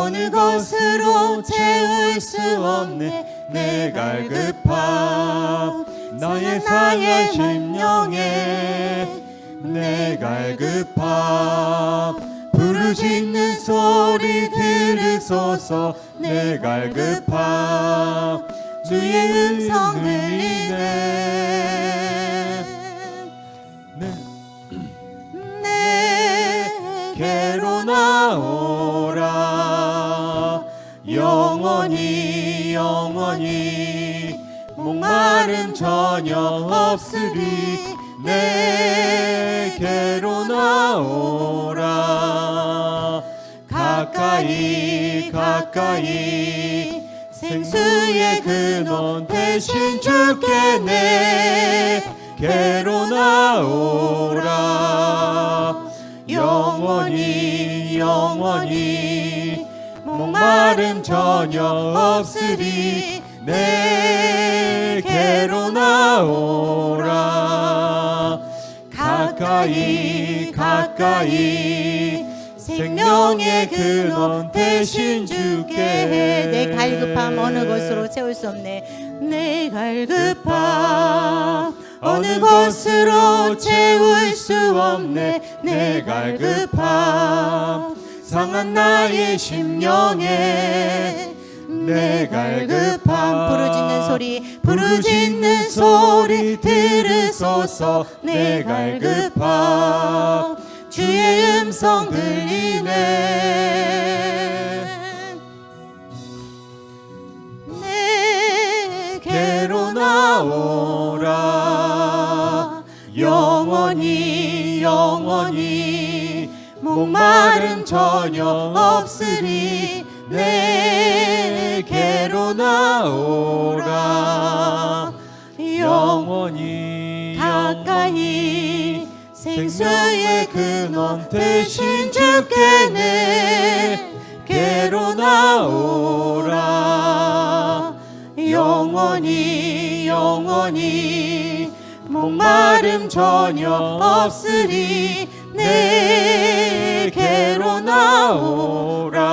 어느 것으로 채울 수 없네 내 갈급함. 나의 심령에 내 갈급함. 부르짖는 소리 들으소서 내 갈급함. 주의 음성 들리네. 내게로 나오라. 영원히 영원히 목마름 전혀 없으리. 내게로 나오라. 가까이 가까이 생수의 근원 대신 주께 내게로 나오라. 영원히 영원히 목마름 전혀 없으리. 내게로 나오라. 가까이 가까이 생명의 근원 대신 주께. 내 갈급함 어느 것으로 채울 수 없네 내 갈급함. 어느 것으로 채울 수 없네 내 갈급함. 상한 나의 심령에 내 갈급함. 부르짖는 소리 들으소서 내 갈급함. 주의 음성 들리네. 내게로 나오라. 영원히 영원히 목마름 전혀 없으리. 내게로 나오라. 영원히 가까이 생수의 근원 대신 주께 내게로 나오라. 영원히 영원히 목마름 전혀 없으리. 내게로 나오라.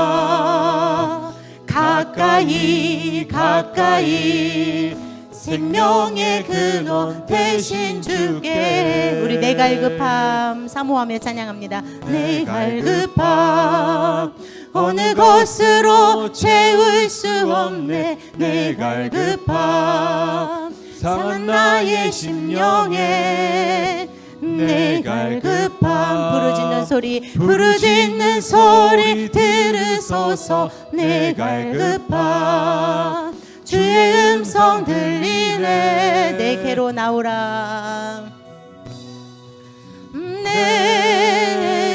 가까이 가까이 생명의 근원 대신 주께. 우리 내 갈급함 사모하며 찬양합니다. 내 갈급함 어느 것으로 채울 수 없네 내 갈급함. 상한 나의 심령에 내 갈급함. 부르짖는 소리 들으소서 내 갈급함. 주의 음성 들리네. 내게로 나오라.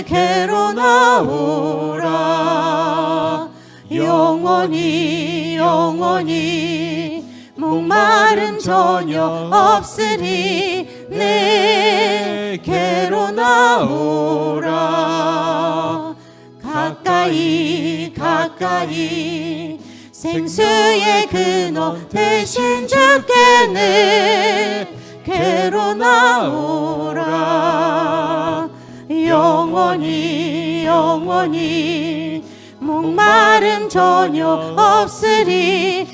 내게로 나오라. 영원히 영원히 목마름 전혀 없으리. 내게로 나오라. 가까이 가까이 생수의 근원 대신 주께 내게로 나오라. 영원히 영원히 목마름 전혀 없으리.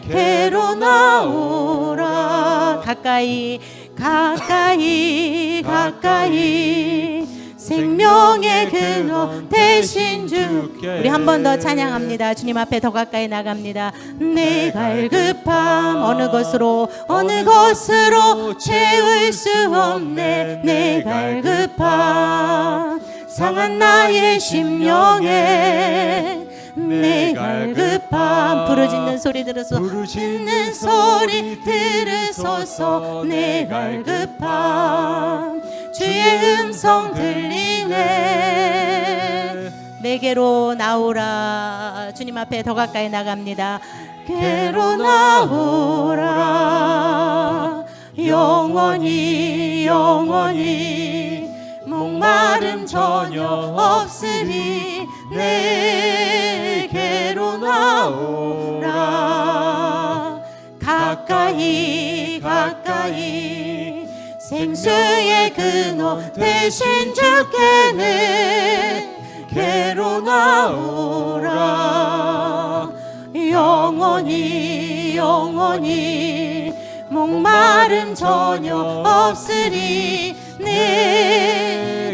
내게로 나오라. 가까이 가까이 가까이 생명의 근원 대신 주께. 우리 한 번 더 찬양합니다. 주님 앞에 더 가까이 나갑니다. 내 갈급함 어느 것으로 채울 수 없네 내 갈급함. 상한 나의 심령에 내 갈급함. 부르짖는 소리 들으소서 부르짖는 소리 들으소서 내 갈급함. 주의 음성 들리네. 내게로 나오라. 주님 앞에 더 가까이 나갑니다. 내게로 나오라. 영원히 영원히 목마름 전혀 없으리. 내게로 나오라. 가까이 가까이 생수의 근원 대신 주께 내게로 나오라. 나오라. 영원히 영원히 목마름 전혀 없으리. 내게로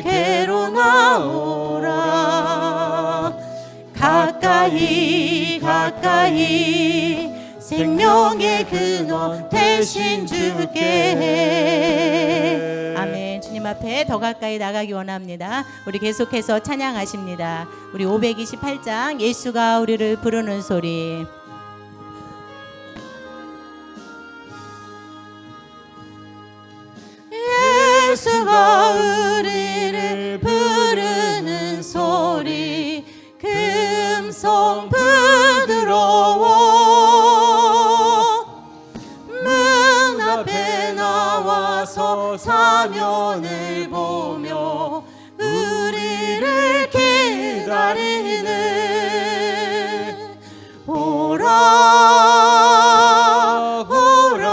나오라. 가까이 가까이 생명의 근원 대신 주께. 아멘. 주님 앞에 더 가까이 나가기 원합니다. 우리 계속해서 찬양하십니다. 우리 528장 예수가 우리를 부르는 소리. 예수가 우리를 부르는 소리 금성 부드러워. 문 앞에 나와서 사면을 보며 우리를 기다리는 오라 오라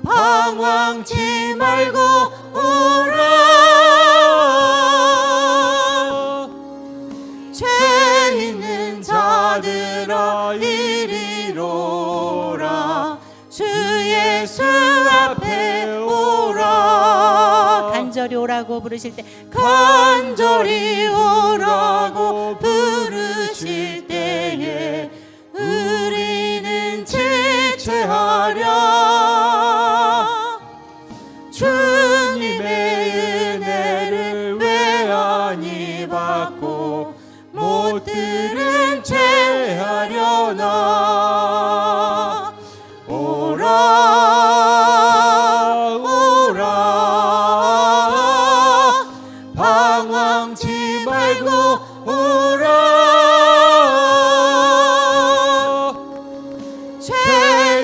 방황치 말고 오라. 죄 있는 자들아 이리로라. 주 예수 앞에 오라. 간절히 오라고 부르실 때 간절히 오라고 부르실 때에 우리는 지체하랴. 주님의 은혜를 왜 아니 받고 못 들은 채 하려나. 오라 오라 방황치 말고 오라. 죄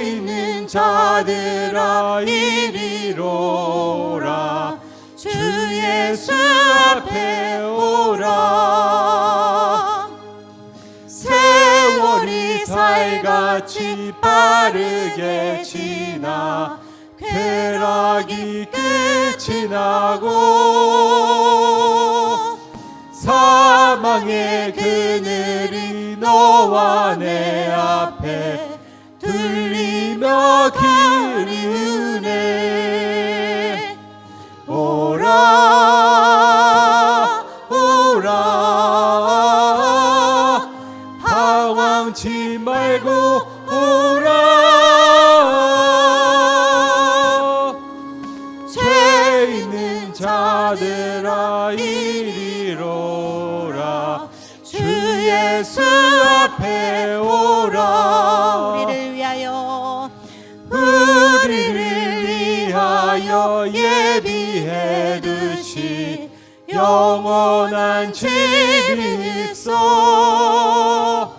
있는 자들아 이리로라. 주 예수 앞에 오라. 세월이 살같이 빠르게 지나 쾌락이 끝이 나고 사망의 그늘이 너와 내 앞에 들리며 그리우네. 오라 오라 방황치 말고 오라. 죄 있는 자들아 이리로라. 주 예수 앞에 오라. 우리를 위하여 예비해 두신 영원한 집이 있어.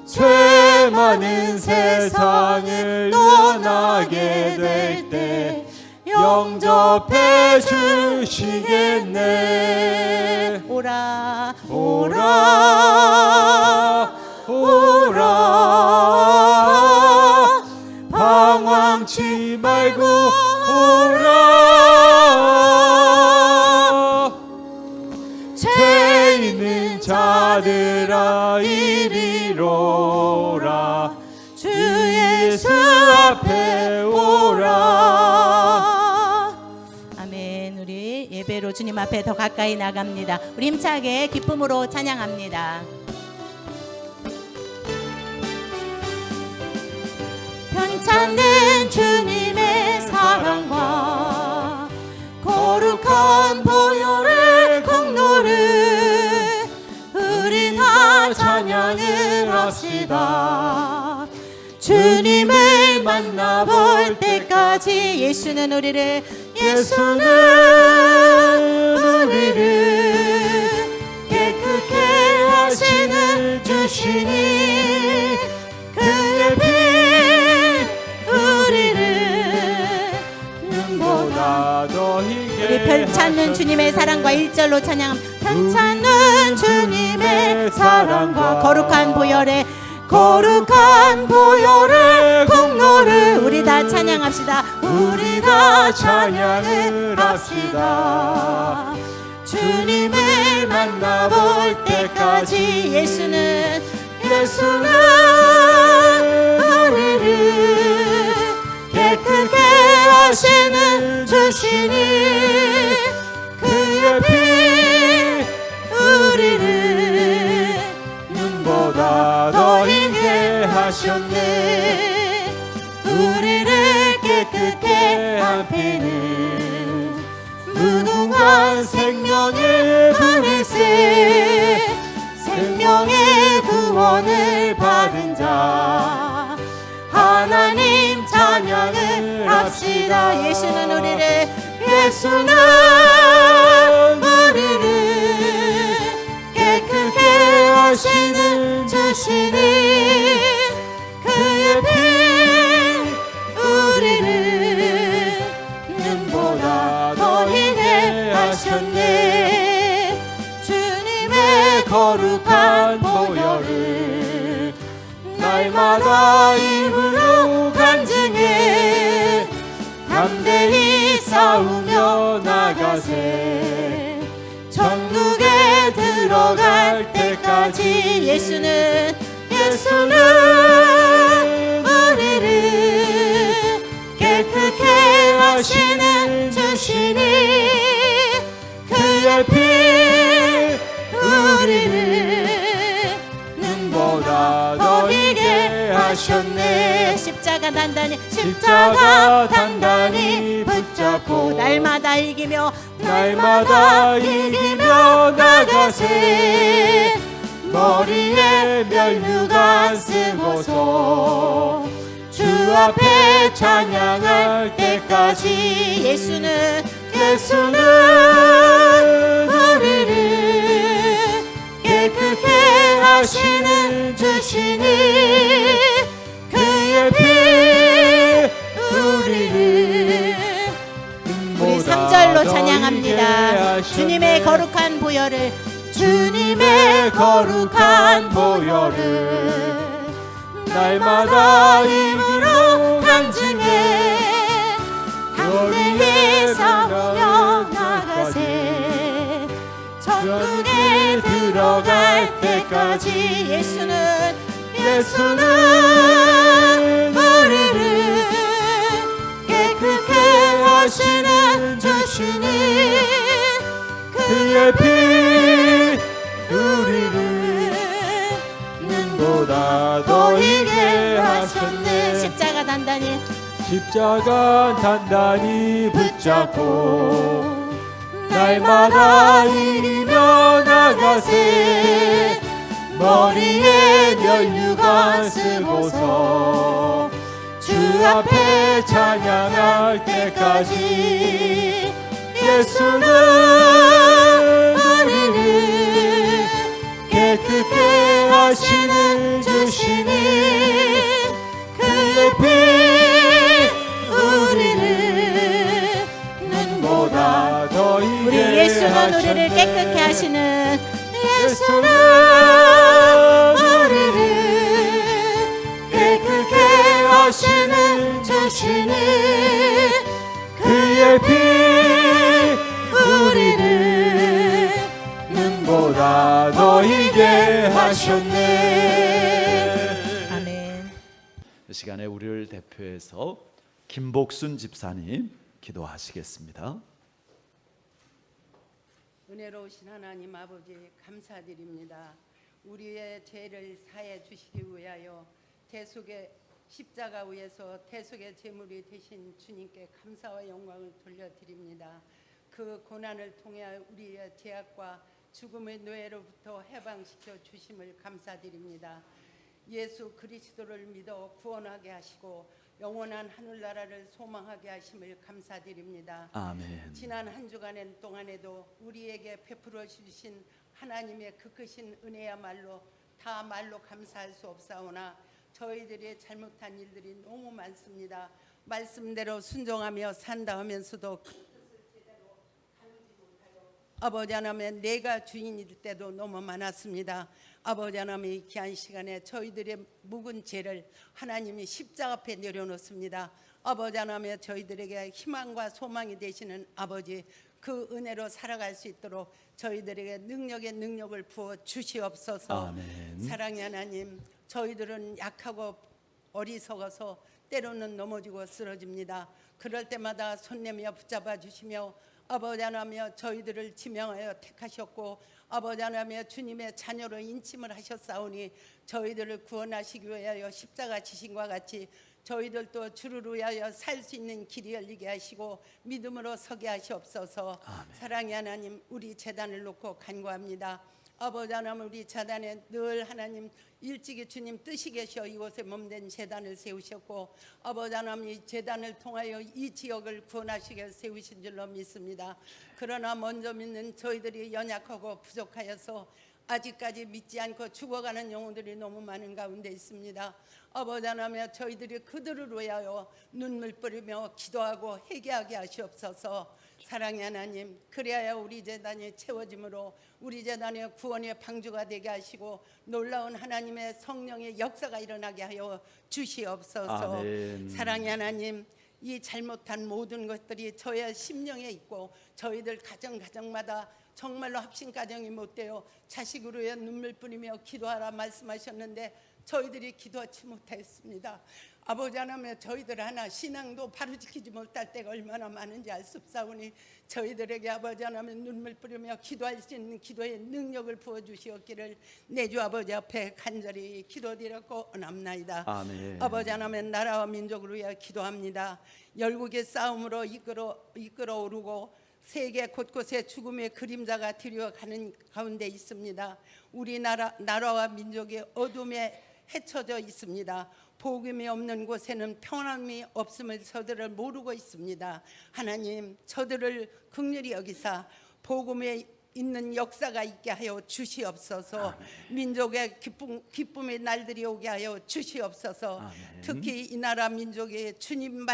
죄 많은 세상을 떠나게 될 때 영접해 주시겠네. 오라 오라 오라 방황치 말고 오라. 죄 있는 자들아 이리로라. 주 예수 앞에 오라. 아멘. 우리 예배로 주님 앞에 더 가까이 나갑니다. 우리 힘차게 기쁨으로 찬양합니다. 편찮는 주님의 사랑과 거룩한 보혈의 공로를 우리 다 찬양을 합시다. 주님을 만나볼 때까지 예수는 우리를 깨끗게 하시는 주시니 그의 피 우리를 눈보다 더 희게. 우리 편찮는 주님의 사랑과 1절로 찬양. 편찮는 주님의 사랑과 거룩한 보혈의 공로를 우리 다 찬양합시다. 우리 다 찬양을 합시다. 주님의 때까지 예수는 우리를 깨끗게 하시는 주시니 그의 피 우리를 눈보다 더 희게 하셨네. 우리를 깨끗게 한 피는 무궁한 생명의 불일세. 생명의 구원을 받은 자 하나님 찬양을 합시다. 예수는 우리를 깨끗게 하시는 주시니 그의 피 우리를 눈보다 더 희게 하셨네. 주님의 거룩한 보혈을 날마다 입으로 간증해 담대히 싸우며 나가세. 천국에 들어갈 때까지 예수는 우리를 깨끗게 하시는 주시니 그의 피 우리를 눈보다 더 희게 하셨네. 십자가 단단히 붙잡고 날마다 이기며 나가세. 머리에 면류관 쓰고서 주 앞에 찬양할 때까지 예수는 우리를 깨끗게 하시는 주시니 그의 피 우리를 우리 3절로 찬양합니다. 주님의 거룩한 보혈을 날마다 입으로 간증해 담대히 싸우며 나가세. 천국에 들어갈 때까지 예수는 우리를 깨끗게 하시는 주시니 그의 피 우리를 눈보다 더 희게 하셨네. 십자가 단단히 붙잡고 날마다 이기며 나가세. 머리에 면류관 쓰고서 주 앞에 찬양할 때까지 예수는 우리를 깨끗게 하시는 주시니 그의 피 우리를 눈보다 더 희게 우리 예수는 우리를 깨끗게 하시는 예수는 우리를 깨끗게 하시는 주시니 그의 피 우리를 눈보다 더 희게 하셨네. 아멘. 이 시간에 우리를 대표해서 김복순 집사님 기도하시겠습니다. 은혜로우신 하나님 아버지 감사드립니다. 우리의 죄를 사해 주시기 위하여 대속의 십자가 위에서 대속의 제물이 되신 주님께 감사와 영광을 돌려드립니다. 그 고난을 통해 우리의 죄악과 죽음의 노예로부터 해방시켜 주심을 감사드립니다. 예수 그리스도를 믿어 구원하게 하시고 영원한 하늘나라를 소망하게 하심을 감사드립니다. 아멘. 지난 한 주간 동안에도 우리에게 베풀어 주신 하나님의 그 크신 은혜야말로 다 말로 감사할 수 없사오나 저희들의 잘못한 일들이 너무 많습니다. 말씀대로 순종하며 산다 하면서도 그 뜻을 제대로 다루지 못하여 아버지 하나님 내가 주인일 때도 너무 많았습니다. 아버지 하나님 이 귀한 시간에 저희들의 묵은 죄를 하나님이 십자가 앞에 내려놓습니다. 아버지 하나님 저희들에게 희망과 소망이 되시는 아버지 그 은혜로 살아갈 수 있도록 저희들에게 능력의 능력을 부어 주시옵소서. 아멘. 사랑의 하나님, 저희들은 약하고 어리석어서 때로는 넘어지고 쓰러집니다. 그럴 때마다 손내며 붙잡아 주시며 아버지 하나며 저희들을 지명하여 택하셨고 아버지 하나며 주님의 자녀로 인침을 하셨사오니 저희들을 구원하시기 위하여 십자가 지신과 같이 저희들도 주를 위하여 살 수 있는 길이 열리게 하시고 믿음으로 서게 하시옵소서. 아멘. 사랑의 하나님, 우리 제단을 놓고 간구합니다. 아버지 하나님, 우리 제단에 늘 하나님 일찍이 주님 뜻이 계셔 이곳에 몸된 제단을 세우셨고 아버지 하나님 이 제단을 통하여 이 지역을 구원하시게 세우신 줄로 믿습니다. 그러나 먼저 믿는 저희들이 연약하고 부족하여서 아직까지 믿지 않고 죽어가는 영혼들이 너무 많은 가운데 있습니다. 아버지 하나님, 저희들이 그들을 위하여 눈물 뿌리며 기도하고 회개하게 하시옵소서. 사랑의 하나님, 그래야 우리 제단이 채워짐으로 우리 제단의 구원의 방주가 되게 하시고 놀라운 하나님의 성령의 역사가 일어나게 하여 주시옵소서. 아멘. 사랑의 하나님, 이 잘못한 모든 것들이 저의 심령에 있고 저희들 가정마다 정말로 합심가정이 못되어 자식으로 위해 눈물 뿌리며 기도하라 말씀하셨는데 저희들이 기도하지 못했습니다. 아버지 하나님, 저희들 하나 신앙도 바로 지키지 못할 때가 얼마나 많은지 알 수 없사오니 저희들에게 아버지 하나님 눈물 뿌리며 기도할 수 있는 기도의 능력을 부어주시옵기를 내 주 아버지 앞에 간절히 기도드렸고 원합나이다. 아멘. 아버지 하나님, 나라와 민족을 위해 기도합니다. 열국의 싸움으로 이끌어 오르고 세계 곳곳에 죽음의 그림자가 드리워가는 가운데 있습니다. 우리 나라와 민족이 어둠에 헤쳐져 있습니다. 복음이 없는 곳에는 평안함이 없음을 저들을 모르고 있습니다. 하나님, 저들을 긍휼히 여기사 복음에 있는 역사가 있게 하여 주시옵소서. 아멘. 민족의 기쁨의 날들이 오게 하여 주시옵소서. 아멘. 특히 이 나라 민족의 주님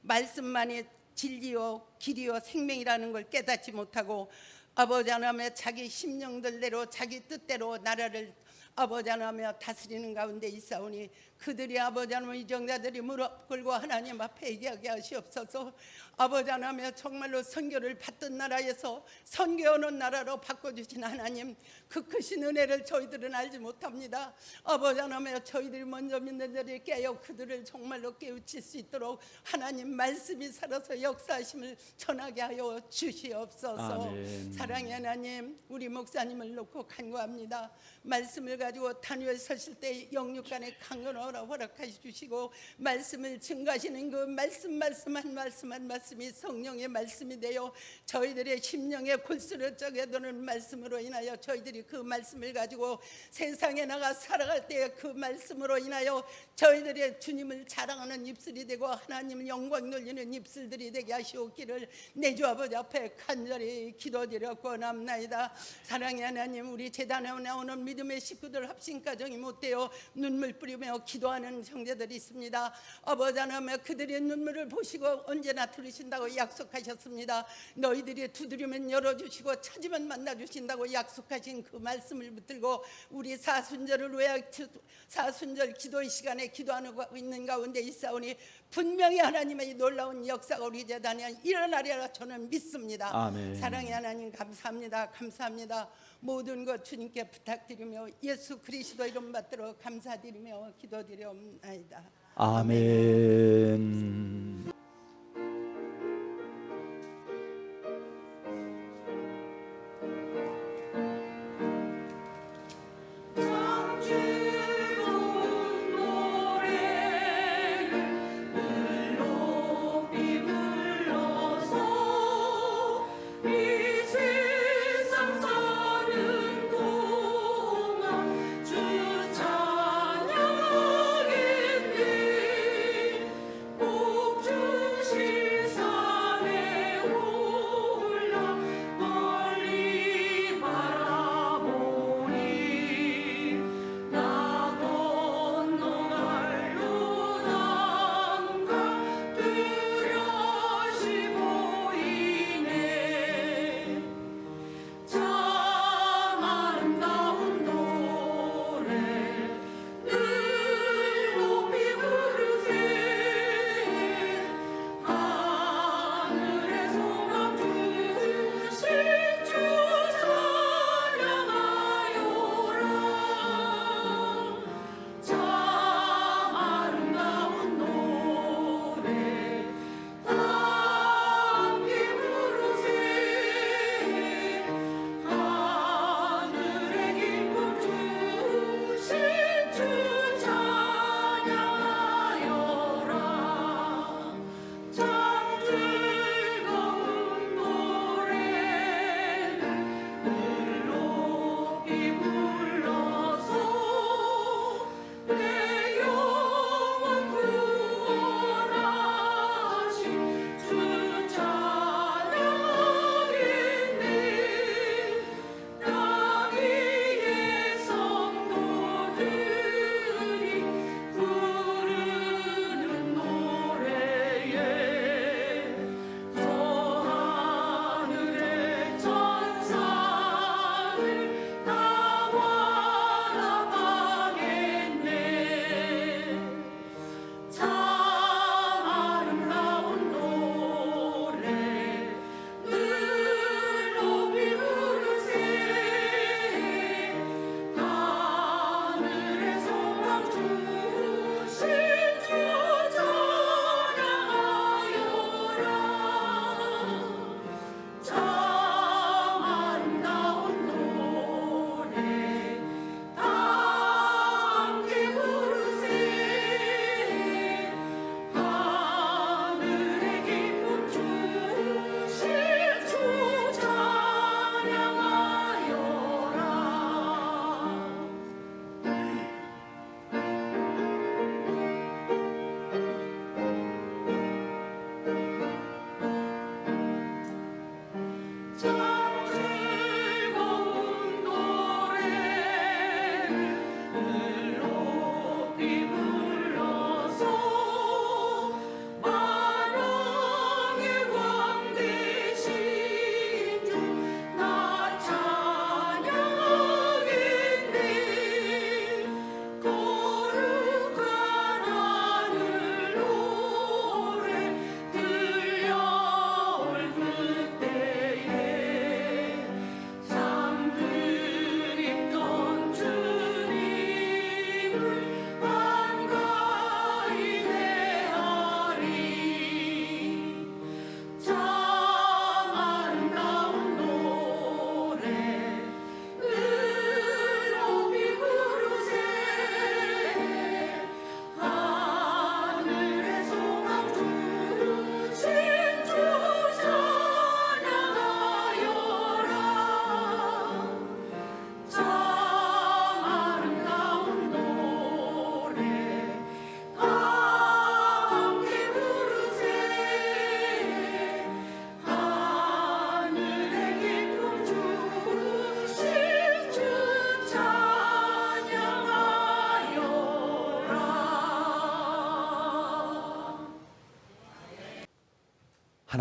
말씀만이 진리요 길이요 생명이라는 걸 깨닫지 못하고 아버지 하나님의 자기 심령들대로 자기 뜻대로 나라를 아버지 하나님의 다스리는 가운데 있사오니 그들이 아버지 하나님 이정자들이 무릎 꿇고 하나님 앞에 얘기하게 하시옵소서. 아버지 하나님, 정말로 선교를 받던 나라에서 선교하는 나라로 바꿔주신 하나님, 그 크신 은혜를 저희들은 알지 못합니다. 아버지 하나님, 저희들이 먼저 믿는 자들이 깨어 그들을 정말로 깨우칠 수 있도록 하나님 말씀이 살아서 역사하심을 전하게 하여 주시옵소서. 아멘. 사랑의 하나님, 우리 목사님을 놓고 간구합니다. 말씀을 가지고 단위에 서실 때 영육간의 강건하라 허락하시 주시고 말씀을 증가하시는 그 한 말씀이 성령의 말씀이 되어 저희들의 심령에 골수를 쪼개 도는 말씀으로 인하여 저희들이 그 말씀을 가지고 세상에 나가 살아갈 때 그 말씀으로 인하여 저희들의 주님을 자랑하는 입술이 되고 하나님을 영광 돌리는 입술들이 되게 하시옵기를 내 주 아버지 앞에 간절히 기도드렸고 원합나이다. 사랑의 하나님, 우리 제단에 나오는 믿음의 식구들 합심가정이 못되어 눈물 뿌리며 기도하는 형제들이 있습니다. 아버지 하나님, 그들의 눈물을 보시고 언제나 들으신다고 약속하셨습니다. 너희들이 두드리면 열어주시고 찾으면 만나주신다고 약속하신 그 말씀을 붙들고 우리 사순절을 위해 사순절 기도의 시간에 기도하는 있는 가운데 있사오니 분명히 하나님의 놀라운 역사가 우리 제단에 일어나리라 저는 믿습니다. 아멘. 사랑의 하나님, 감사합니다. 모든 것 주님께 부탁드리며 예수 그리스도 이름 받들어 감사드리며 기도드리옵나이다. 아멘. 주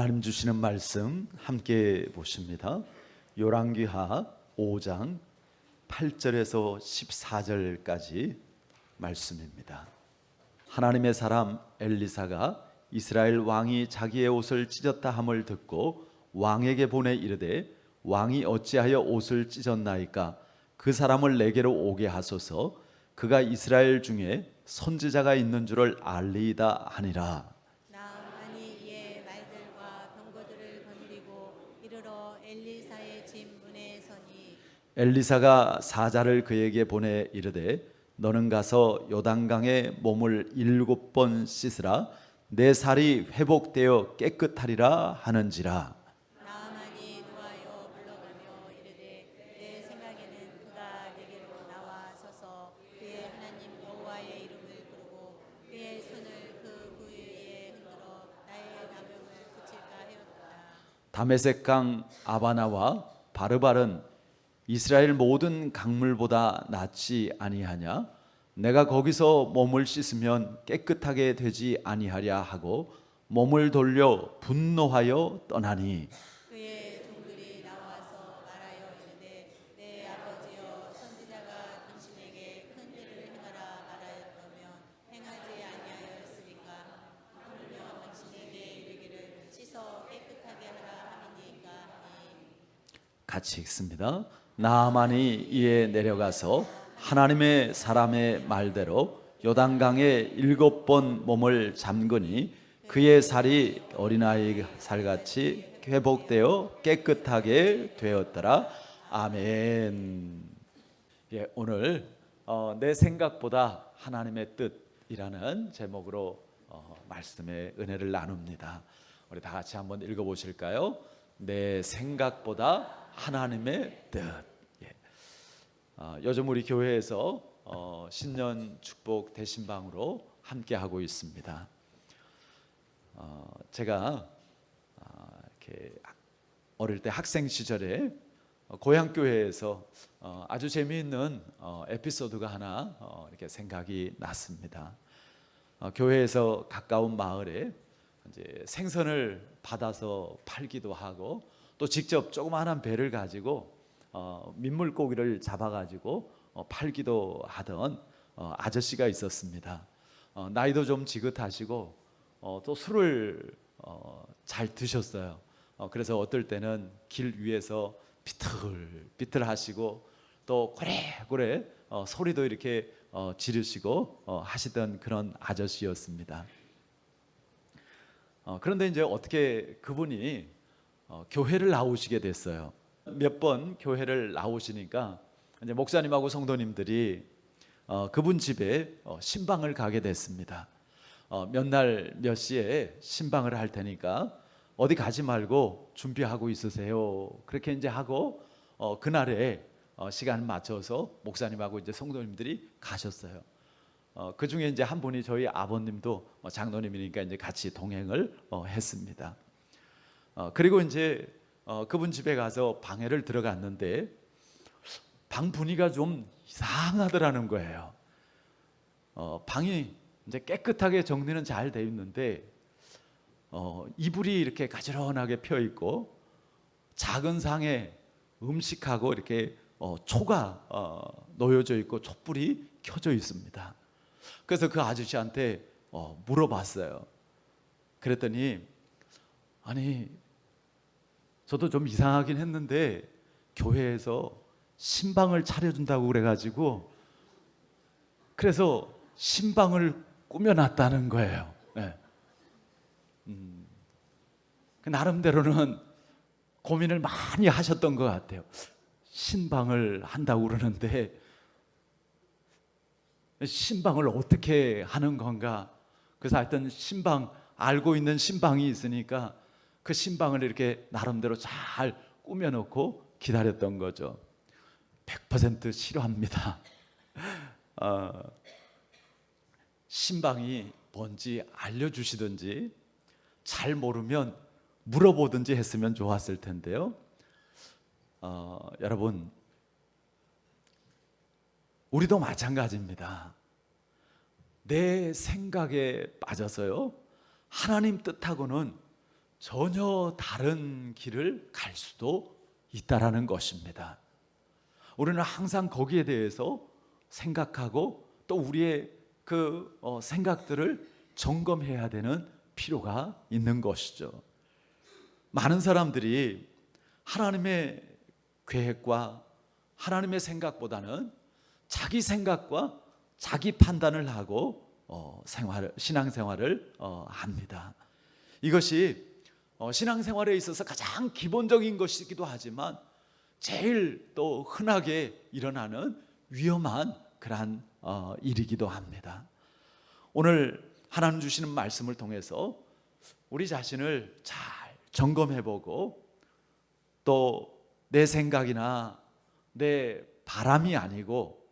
하나님 주시는 말씀 함께 보십니다. 열왕기하 5장 8절에서 14절까지 말씀입니다. 하나님의 사람 엘리사가 이스라엘 왕이 자기의 옷을 찢었다 함을 듣고 왕에게 보내 이르되 왕이 어찌하여 옷을 찢었나이까 그 사람을 내게로 오게 하소서 그가 이스라엘 중에 선지자가 있는 줄을 알리이다 하니라. 나아만이 이에 말들과 병거들을 거느리고 이르러 엘리사의 집 문에 서니 엘리사가 사자를 그에게 보내 이르되 너는 가서 요단강에 몸을 7번 씻으라 내 살이 회복되어 깨끗하리라 하는지라. 나아만이 노하여 물러가며 이르되 내 생각에는 그가 내게로 나와 서서 그의 하나님 여호와의 이름을 부르고 그의 손을 그 부위에 흔들어 나의 나병을 고칠까 하였도다. 다메섹강 아바나와 바르발은 이스라엘 모든 강물보다 낫지 아니하냐? 내가 거기서 몸을 씻으면 깨끗하게 되지 아니하랴 하고 몸을 돌려 분노하여 떠나니. 그의 종들이 나와서 말하여 이르되 내 아버지여 선지자가 당신에게 큰 일을 행하라 말하였다면 행하지 아니하였으리까 하물며 당신에게 이르기를 씻어 깨끗하게 하라 함이니까 하니. 같이 읽습니다. 나아만이 이에 내려가서 하나님의 사람의 말대로 요단강에 7번 몸을 잠그니 그의 살이 어린아이 살같이 회복되어 깨끗하게 되었더라. 아멘. 예, 오늘 내 생각보다 하나님의 뜻이라는 제목으로 말씀의 은혜를 나눕니다. 우리 다 같이 한번 읽어보실까요? 내 생각보다 하나님의 뜻. 예. 요즘 우리 교회에서 신년 축복 대신방으로 함께 하고 있습니다. 제가 이렇게 어릴 때 학생 시절에 고향 교회에서 아주 재미있는 에피소드가 하나 이렇게 생각이 났습니다. 교회에서 가까운 마을에 이제 생선을 받아서 팔기도 하고 또 직접 조그마한 배를 가지고 민물고기를 잡아가지고 팔기도 하던 아저씨가 있었습니다. 나이도 좀 지긋하시고 또 술을 잘 드셨어요. 그래서 어떨 때는 길 위에서 비틀비틀 하시고 또 고래고래 소리도 이렇게 지르시고 하시던 그런 아저씨였습니다. 그런데 이제 어떻게 그분이 교회를 나오시게 됐어요. 몇 번 교회를 나오시니까 이제 목사님하고 성도님들이 그분 집에 신방을 가게 됐습니다. 몇 날 몇 시에 신방을 할 테니까 어디 가지 말고 준비하고 있으세요. 그렇게 이제 하고 그날에 시간을 맞춰서 목사님하고 이제 성도님들이 가셨어요. 그 중에 이제 한 분이 저희 아버님도 장로님이니까 이제 같이 동행을 했습니다. 그리고 이제 그분 집에 가서 방에를 들어갔는데 방 분위기가 좀 이상하더라는 거예요. 방이 이제 깨끗하게 정리는 잘 되어 있는데 이불이 이렇게 가지런하게 펴 있고 작은 상에 음식하고 이렇게 초가 놓여져 있고 촛불이 켜져 있습니다. 그래서 그 아저씨한테 물어봤어요. 그랬더니 아니 저도 좀 이상하긴 했는데 교회에서 신방을 차려준다고 그래가지고 그래서 신방을 꾸며놨다는 거예요. 네. 나름대로는 고민을 많이 하셨던 것 같아요. 신방을 한다고 그러는데 신방을 어떻게 하는 건가? 그래서 하여튼 신방 알고 있는 신방이 있으니까 그 신방을 이렇게 나름대로 잘 꾸며놓고 기다렸던 거죠. 100% 싫어합니다. 신방이 뭔지 알려주시든지 잘 모르면 물어보든지 했으면 좋았을 텐데요. 여러분 우리도 마찬가지입니다. 내 생각에 빠져서요 하나님 뜻하고는 전혀 다른 길을 갈 수도 있다라는 것입니다. 우리는 항상 거기에 대해서 생각하고 또 우리의 그 생각들을 점검해야 되는 필요가 있는 것이죠. 많은 사람들이 하나님의 계획과 하나님의 생각보다는 자기 생각과 자기 판단을 하고 신앙생활을 합니다. 이것이 신앙생활에 있어서 가장 기본적인 것이기도 하지만 제일 또 흔하게 일어나는 위험한 그러한 일이기도 합니다. 오늘 하나님 주시는 말씀을 통해서 우리 자신을 잘 점검해보고 또 내 생각이나 내 바람이 아니고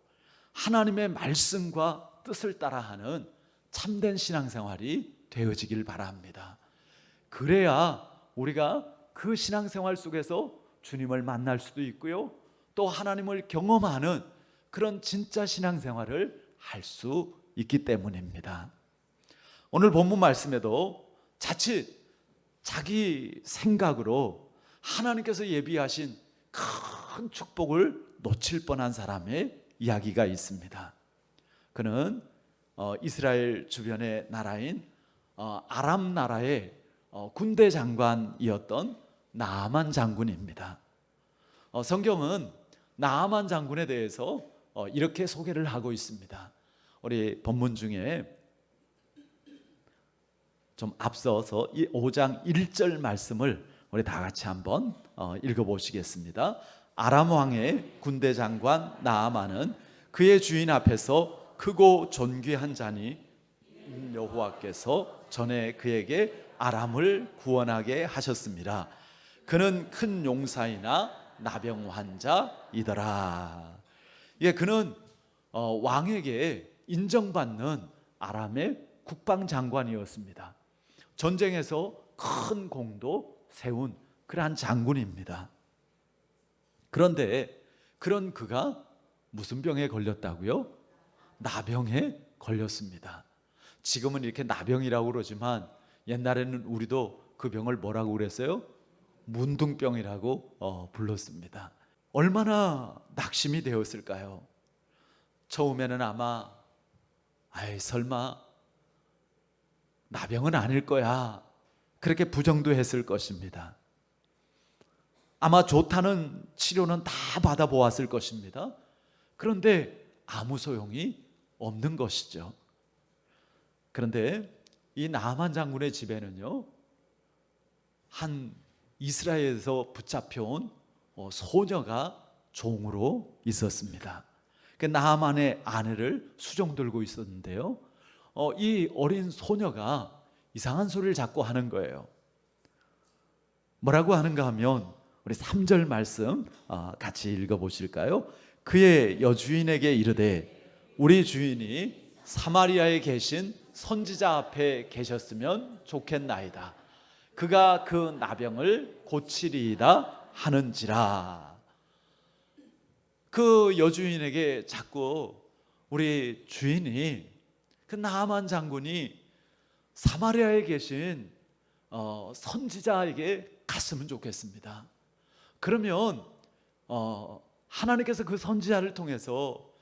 하나님의 말씀과 뜻을 따라하는 참된 신앙생활이 되어지길 바랍니다. 그래야 우리가 그 신앙생활 속에서 주님을 만날 수도 있고요, 또 하나님을 경험하는 그런 진짜 신앙생활을 할 수 있기 때문입니다. 오늘 본문 말씀에도 자칫 자기 생각으로 하나님께서 예비하신 큰 축복을 놓칠 뻔한 사람의 이야기가 있습니다. 그는 이스라엘 주변의 나라인 아람 나라의 군대 장관이었던 나아만 장군입니다. 성경은 나아만 장군에 대해서 이렇게 소개를 하고 있습니다. 우리 본문 중에 좀 앞서서 이 5장 1절 말씀을 우리 다 같이 한번 읽어보시겠습니다. 아람 왕의 군대 장관 나아만은 그의 주인 앞에서 크고 존귀한 자니 여호와께서 전에 그에게 아람을 구원하게 하셨습니다. 그는 큰 용사이나 나병 환자이더라. 그는 왕에게 인정받는 아람의 국방장관이었습니다. 전쟁에서 큰 공도 세운 그러한 장군입니다. 그런데 그런 그가 무슨 병에 걸렸다고요? 나병에 걸렸습니다. 지금은 이렇게 나병이라고 그러지만 옛날에는 우리도 그 병을 뭐라고 그랬어요? 문둥병이라고 불렀습니다. 얼마나 낙심이 되었을까요? 처음에는 아마 설마 나병은 아닐 거야, 그렇게 부정도 했을 것입니다. 아마 좋다는 치료는 다 받아보았을 것입니다. 그런데 아무 소용이 없는 것이죠. 그런데 이 나아만 장군의 집에는요, 한 이스라엘에서 붙잡혀온 소녀가 종으로 있었습니다. 그 나아만의 아내를 수종 들고 있었는데요, 이 어린 소녀가 이상한 소리를 자꾸 하는 거예요. 뭐라고 하는가 하면 우리 3절 말씀 같이 읽어보실까요? 그의 여주인에게 이르되 우리 주인이 사마리아에 계신 선지자 앞에 계셨으면 좋겠나이다. 그가 그 나병을 고치리이다 하는지라. 그 여주인에게 자꾸 우리 주인이, 그 나아만 장군이 사마리아에 계신 선지자에게 갔으면 좋겠습니다. 그러면 하나님께서 그 선지자를 통해서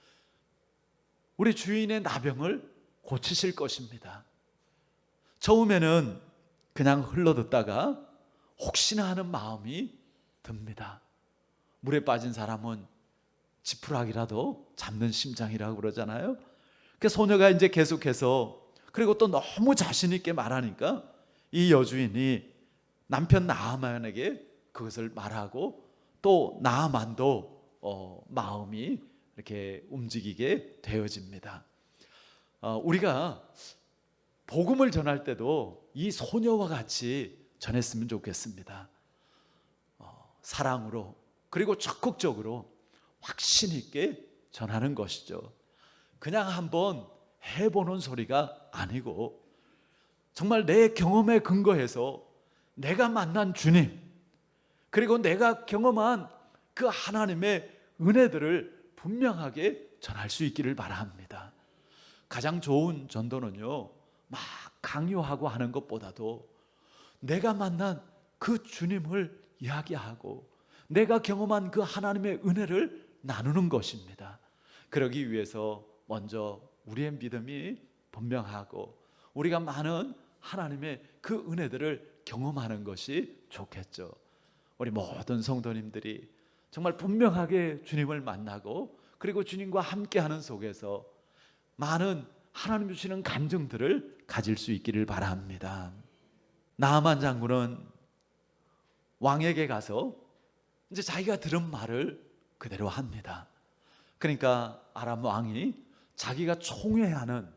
우리 주인의 나병을 고치실 것입니다. 처음에는 그냥 흘러듣다가 혹시나 하는 마음이 듭니다. 물에 빠진 사람은 지푸라기라도 잡는 심장이라고 그러잖아요. 그 소녀가 이제 계속해서, 그리고 또 너무 자신 있게 말하니까 이 여주인이 남편 나아만에게 그것을 말하고, 또 나아만도 마음이 이렇게 움직이게 되어집니다. 우리가 복음을 전할 때도 이 소녀와 같이 전했으면 좋겠습니다. 사랑으로, 그리고 적극적으로 확신 있게 전하는 것이죠. 그냥 한번 해보는 소리가 아니고 정말 내 경험에 근거해서 내가 만난 주님, 그리고 내가 경험한 그 하나님의 은혜들을 분명하게 전할 수 있기를 바랍니다. 가장 좋은 전도는요, 막 강요하고 하는 것보다도 내가 만난 그 주님을 이야기하고 내가 경험한 그 하나님의 은혜를 나누는 것입니다. 그러기 위해서 먼저 우리의 믿음이 분명하고 우리가 많은 하나님의 그 은혜들을 경험하는 것이 좋겠죠. 우리 모든 성도님들이 정말 분명하게 주님을 만나고 그리고 주님과 함께하는 속에서 많은 하나님 주시는 감정들을 가질 수 있기를 바랍니다. 나아만 장군은 왕에게 가서 이제 자기가 들은 말을 그대로 합니다. 그러니까 아람 왕이 자기가 총애하는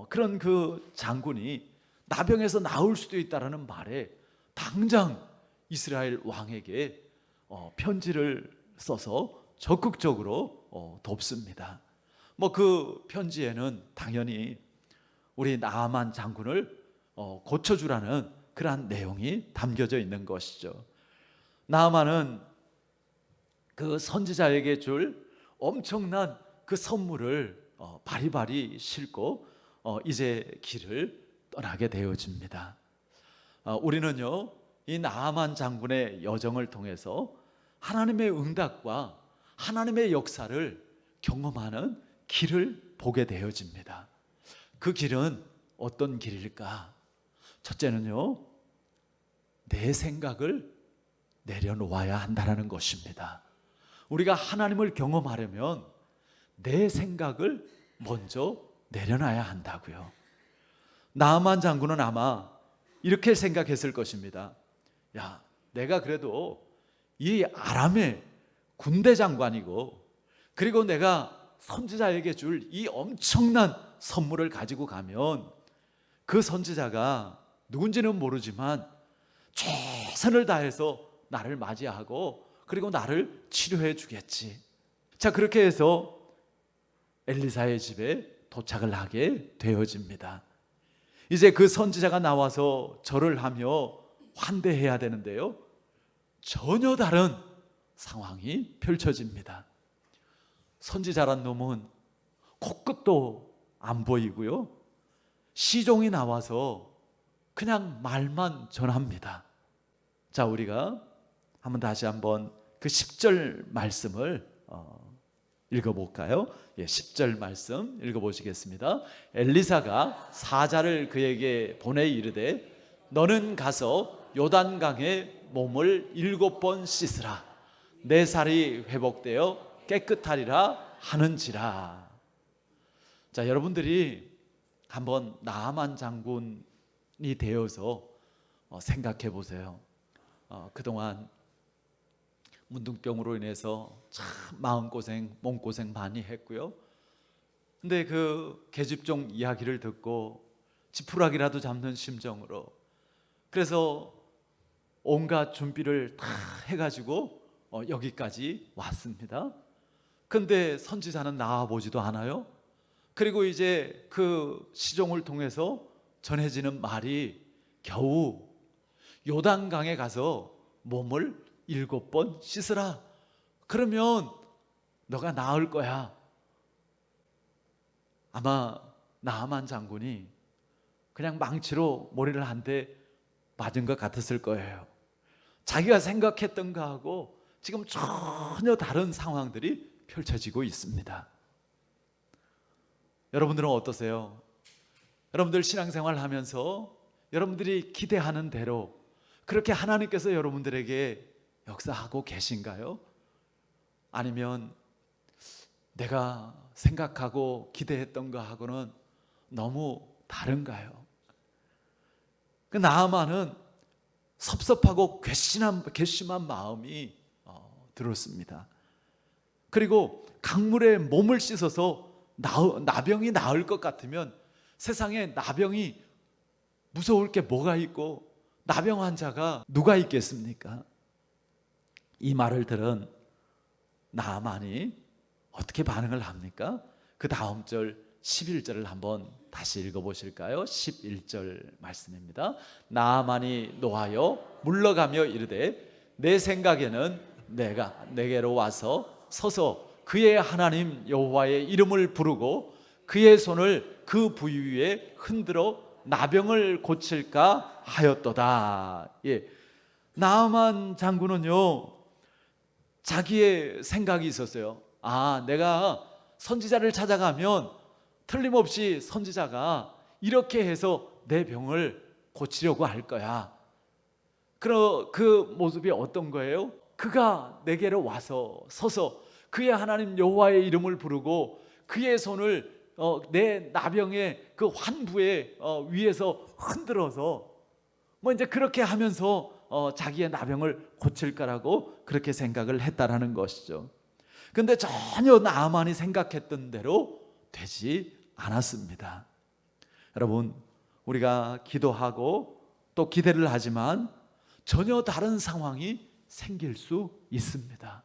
그런 그 장군이 나병에서 나올 수도 있다라는 말에 당장 이스라엘 왕에게 편지를 써서 적극적으로 돕습니다. 뭐 그 편지에는 당연히 우리 나아만 장군을 고쳐주라는 그러한 내용이 담겨져 있는 것이죠. 나아만은 그 선지자에게 줄 엄청난 그 선물을 바리바리 싣고 이제 길을 떠나게 되어집니다. 우리는요, 이 나아만 장군의 여정을 통해서 하나님의 응답과 하나님의 역사를 경험하는 길을 보게 되어집니다. 그 길은 어떤 길일까? 첫째는요, 내 생각을 내려놓아야 한다는 것입니다. 우리가 하나님을 경험하려면 내 생각을 먼저 내려놔야 한다고요. 나아만 장군은 아마 이렇게 생각했을 것입니다. 야, 내가 그래도 이 아람의 군대 장관이고 그리고 내가 선지자에게 줄 이 엄청난 선물을 가지고 가면 그 선지자가 누군지는 모르지만 최선을 다해서 나를 맞이하고 그리고 나를 치료해 주겠지. 자, 그렇게 해서 엘리사의 집에 도착을 하게 되어집니다. 이제 그 선지자가 나와서 절을 하며 환대해야 되는데요, 전혀 다른 상황이 펼쳐집니다. 선지자란 놈은 코끝도 안 보이고요, 시종이 나와서 그냥 말만 전합니다. 자, 우리가 다시 한번 그 10절 말씀을 읽어볼까요? 10절 말씀 읽어보시겠습니다. 엘리사가 사자를 그에게 보내 이르되 너는 가서 요단강에 몸을 7번 씻으라. 내 살이 회복되어 깨끗하리라 하는지라. 자, 여러분들이 한번 나아만 장군이 되어서 생각해 보세요. 그동안 문둥병으로 인해서 참 마음고생, 몸고생 많이 했고요. 근데 그 계집종 이야기를 듣고 지푸라기라도 잡는 심정으로, 그래서 온갖 준비를 다 해가지고 여기까지 왔습니다. 근데 선지자는 나와보지도 않아요. 그리고 이제 그 시종을 통해서 전해지는 말이 겨우 요단강에 가서 몸을 7번 씻으라. 그러면 너가 나을 거야. 아마 나아만 장군이 그냥 망치로 머리를 한 대 맞은 것 같았을 거예요. 자기가 생각했던 거하고 지금 전혀 다른 상황들이 펼쳐지고 있습니다. 여러분들은 어떠세요? 여러분들 신앙생활 하면서 여러분들이 기대하는 대로 그렇게 하나님께서 여러분들에게 역사하고 계신가요? 아니면 내가 생각하고 기대했던 거하고는 너무 다른가요? 그 나아만은 섭섭하고 괘씸한 마음이 들었습니다. 그리고 강물에 몸을 씻어서 나병이 나을 것 같으면 세상에 나병이 무서울 게 뭐가 있고 나병 환자가 누가 있겠습니까? 이 말을 들은 나아만이 어떻게 반응을 합니까? 그 다음 절 11절을 한번 다시 읽어보실까요? 11절 말씀입니다. 나아만이 노하여 물러가며 이르되 내 생각에는 내가 내게로 와서 서서 그의 하나님 여호와의 이름을 부르고 그의 손을 그 부위 위에 흔들어 나병을 고칠까 하였도다. 예. 나아만 장군은요, 자기의 생각이 있었어요. 내가 선지자를 찾아가면 틀림없이 선지자가 이렇게 해서 내 병을 고치려고 할 거야. 그 모습이 어떤 거예요? 그가 내게로 와서 서서 그의 하나님 여호와의 이름을 부르고 그의 손을 내 나병의 그 환부의 위에서 흔들어서 이제 그렇게 하면서 자기의 나병을 고칠 거라고 그렇게 생각을 했다라는 것이죠. 근데 전혀 나아만이 생각했던 대로 되지 않았습니다. 여러분, 우리가 기도하고 또 기대를 하지만 전혀 다른 상황이 생길 수 있습니다.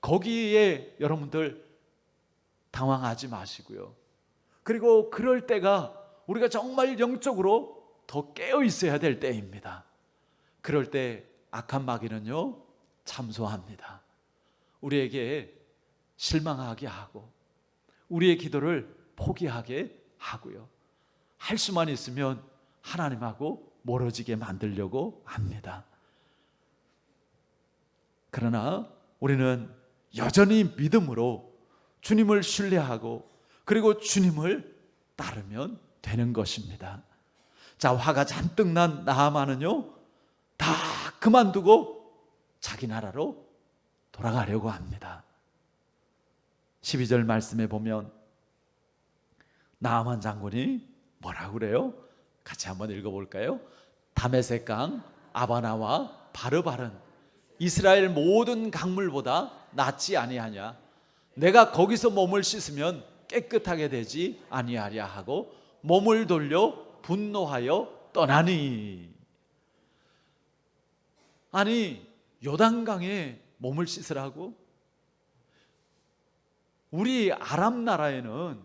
거기에 여러분들 당황하지 마시고요. 그리고 그럴 때가 우리가 정말 영적으로 더 깨어 있어야 될 때입니다. 그럴 때 악한 마귀는요, 참소합니다. 우리에게 실망하게 하고 우리의 기도를 포기하게 하고요. 할 수만 있으면 하나님하고 멀어지게 만들려고 합니다. 그러나 우리는 여전히 믿음으로 주님을 신뢰하고 그리고 주님을 따르면 되는 것입니다. 자, 화가 잔뜩 난 나아만은요, 다 그만두고 자기 나라로 돌아가려고 합니다. 12절 말씀에 보면 나아만 장군이 뭐라고 그래요? 같이 한번 읽어볼까요? 다메섹 강 아바나와 바르바른 이스라엘 모든 강물보다 낫지 아니하냐? 내가 거기서 몸을 씻으면 깨끗하게 되지 아니하랴 하고 몸을 돌려 분노하여 떠나니. 아니, 요단강에 몸을 씻으라고? 우리 아람 나라에는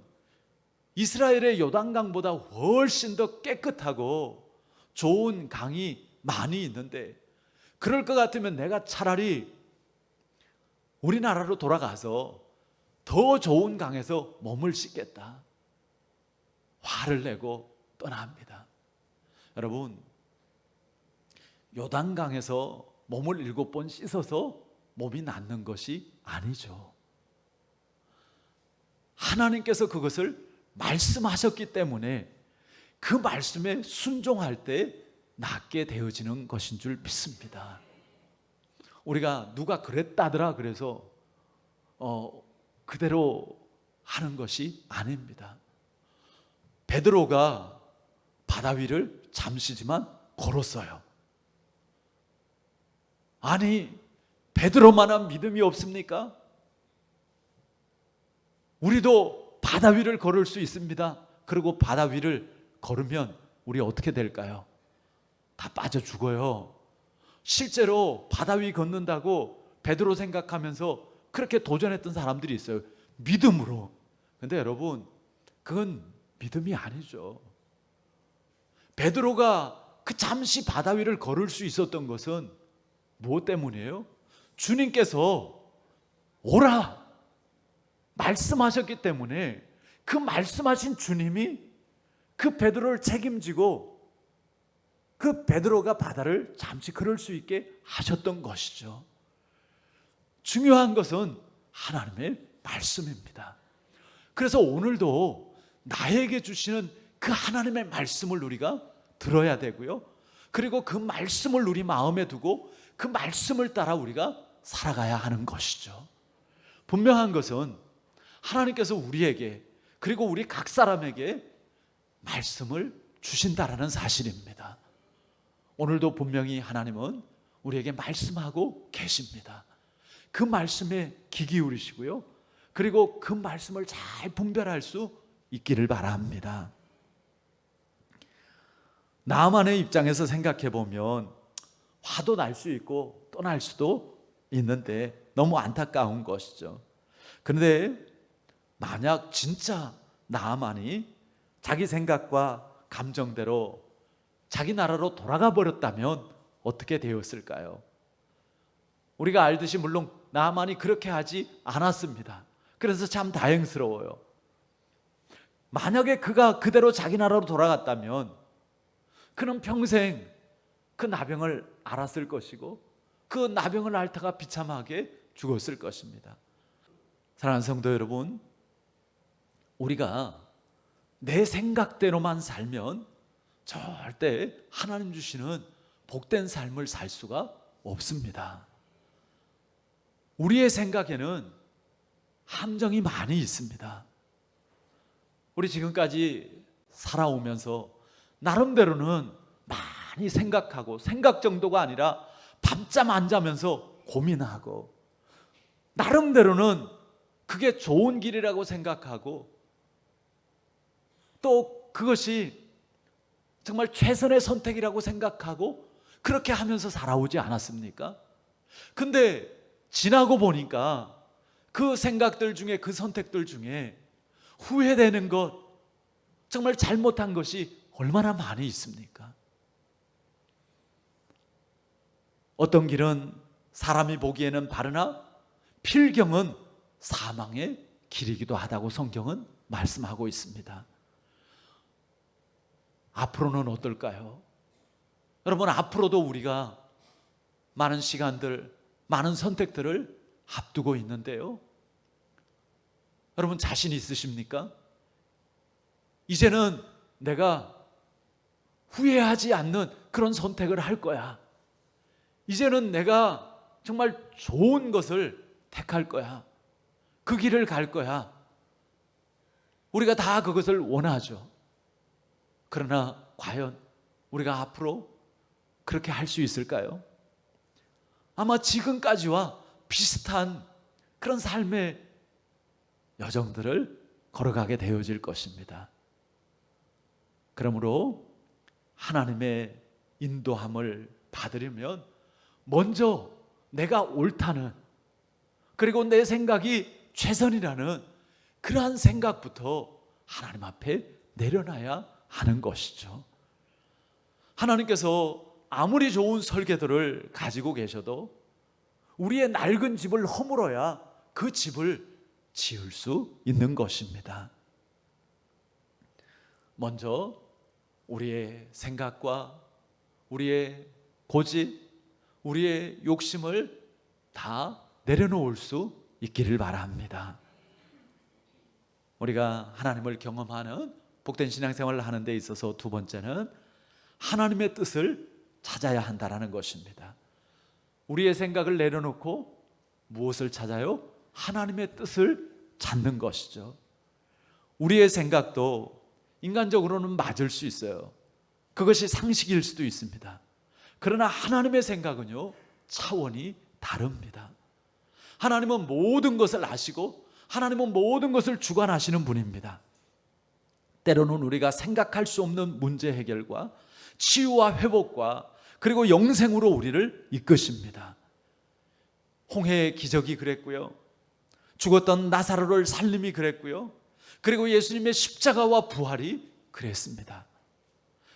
이스라엘의 요단강보다 훨씬 더 깨끗하고 좋은 강이 많이 있는데, 그럴 것 같으면 내가 차라리 우리나라로 돌아가서 더 좋은 강에서 몸을 씻겠다. 화를 내고 떠납니다. 여러분, 요단강에서 몸을 7번 씻어서 몸이 낫는 것이 아니죠. 하나님께서 그것을 말씀하셨기 때문에 그 말씀에 순종할 때 낫게 되어지는 것인 줄 믿습니다. 우리가 누가 그랬다더라 그래서 그대로 하는 것이 아닙니다. 베드로가 바다 위를 잠시지만 걸었어요. 아니, 베드로만한 믿음이 없습니까? 우리도 바다 위를 걸을 수 있습니다. 그리고 바다 위를 걸으면 우리 어떻게 될까요? 다 빠져 죽어요. 실제로 바다 위 걷는다고 베드로 생각하면서 그렇게 도전했던 사람들이 있어요. 믿음으로. 근데 여러분, 그건 믿음이 아니죠. 베드로가 그 잠시 바다 위를 걸을 수 있었던 것은 무엇 때문이에요? 주님께서 오라 말씀하셨기 때문에 그 말씀하신 주님이 그 베드로를 책임지고 그 베드로가 바다를 잠시 걸을 수 있게 하셨던 것이죠. 중요한 것은 하나님의 말씀입니다. 그래서 오늘도 나에게 주시는 그 하나님의 말씀을 우리가 들어야 되고요. 그리고 그 말씀을 우리 마음에 두고 그 말씀을 따라 우리가 살아가야 하는 것이죠. 분명한 것은 하나님께서 우리에게 그리고 우리 각 사람에게 말씀을 주신다라는 사실입니다. 오늘도 분명히 하나님은 우리에게 말씀하고 계십니다. 그 말씀에 귀 기울이시고요. 그리고 그 말씀을 잘 분별할 수 있기를 바랍니다. 나만의 입장에서 생각해 보면 화도 날 수 있고 또 날 수도 있는데 너무 안타까운 것이죠. 그런데 만약 진짜 나만이 자기 생각과 감정대로 자기 나라로 돌아가 버렸다면 어떻게 되었을까요? 우리가 알듯이 물론 나만이 그렇게 하지 않았습니다. 그래서 참 다행스러워요. 만약에 그가 그대로 자기 나라로 돌아갔다면 그는 평생 그 나병을 앓았을 것이고 그 나병을 앓다가 비참하게 죽었을 것입니다. 사랑하는 성도 여러분, 우리가 내 생각대로만 살면 절대 하나님 주시는 복된 삶을 살 수가 없습니다. 우리의 생각에는 함정이 많이 있습니다. 우리 지금까지 살아오면서 나름대로는 많이 생각하고, 생각 정도가 아니라 밤잠 안 자면서 고민하고, 나름대로는 그게 좋은 길이라고 생각하고, 또 그것이 정말 최선의 선택이라고 생각하고 그렇게 하면서 살아오지 않았습니까? 근데 지나고 보니까 그 생각들 중에, 그 선택들 중에 후회되는 것, 정말 잘못한 것이 얼마나 많이 있습니까? 어떤 길은 사람이 보기에는 바르나 필경은 사망의 길이기도 하다고 성경은 말씀하고 있습니다. 앞으로는 어떨까요? 여러분, 앞으로도 우리가 많은 시간들, 많은 선택들을 앞두고 있는데요, 여러분 자신 있으십니까? 이제는 내가 후회하지 않는 그런 선택을 할 거야. 이제는 내가 정말 좋은 것을 택할 거야. 그 길을 갈 거야. 우리가 다 그것을 원하죠. 그러나 과연 우리가 앞으로 그렇게 할 수 있을까요? 아마 지금까지와 비슷한 그런 삶의 여정들을 걸어가게 되어질 것입니다. 그러므로 하나님의 인도함을 받으려면 먼저 내가 옳다는, 그리고 내 생각이 최선이라는 그러한 생각부터 하나님 앞에 내려놔야 하는 것이죠. 하나님께서 아무리 좋은 설계도를 가지고 계셔도 우리의 낡은 집을 허물어야 그 집을 지을 수 있는 것입니다. 먼저 우리의 생각과 우리의 고집, 우리의 욕심을 다 내려놓을 수 있기를 바랍니다. 우리가 하나님을 경험하는 복된 신앙생활을 하는 데 있어서 두 번째는 하나님의 뜻을 찾아야 한다는 것입니다. 우리의 생각을 내려놓고 무엇을 찾아요? 하나님의 뜻을 찾는 것이죠. 우리의 생각도 인간적으로는 맞을 수 있어요. 그것이 상식일 수도 있습니다. 그러나 하나님의 생각은요, 차원이 다릅니다. 하나님은 모든 것을 아시고 하나님은 모든 것을 주관하시는 분입니다. 때로는 우리가 생각할 수 없는 문제 해결과 치유와 회복과 그리고 영생으로 우리를 이끄십니다. 홍해의 기적이 그랬고요, 죽었던 나사로를 살림이 그랬고요, 그리고 예수님의 십자가와 부활이 그랬습니다.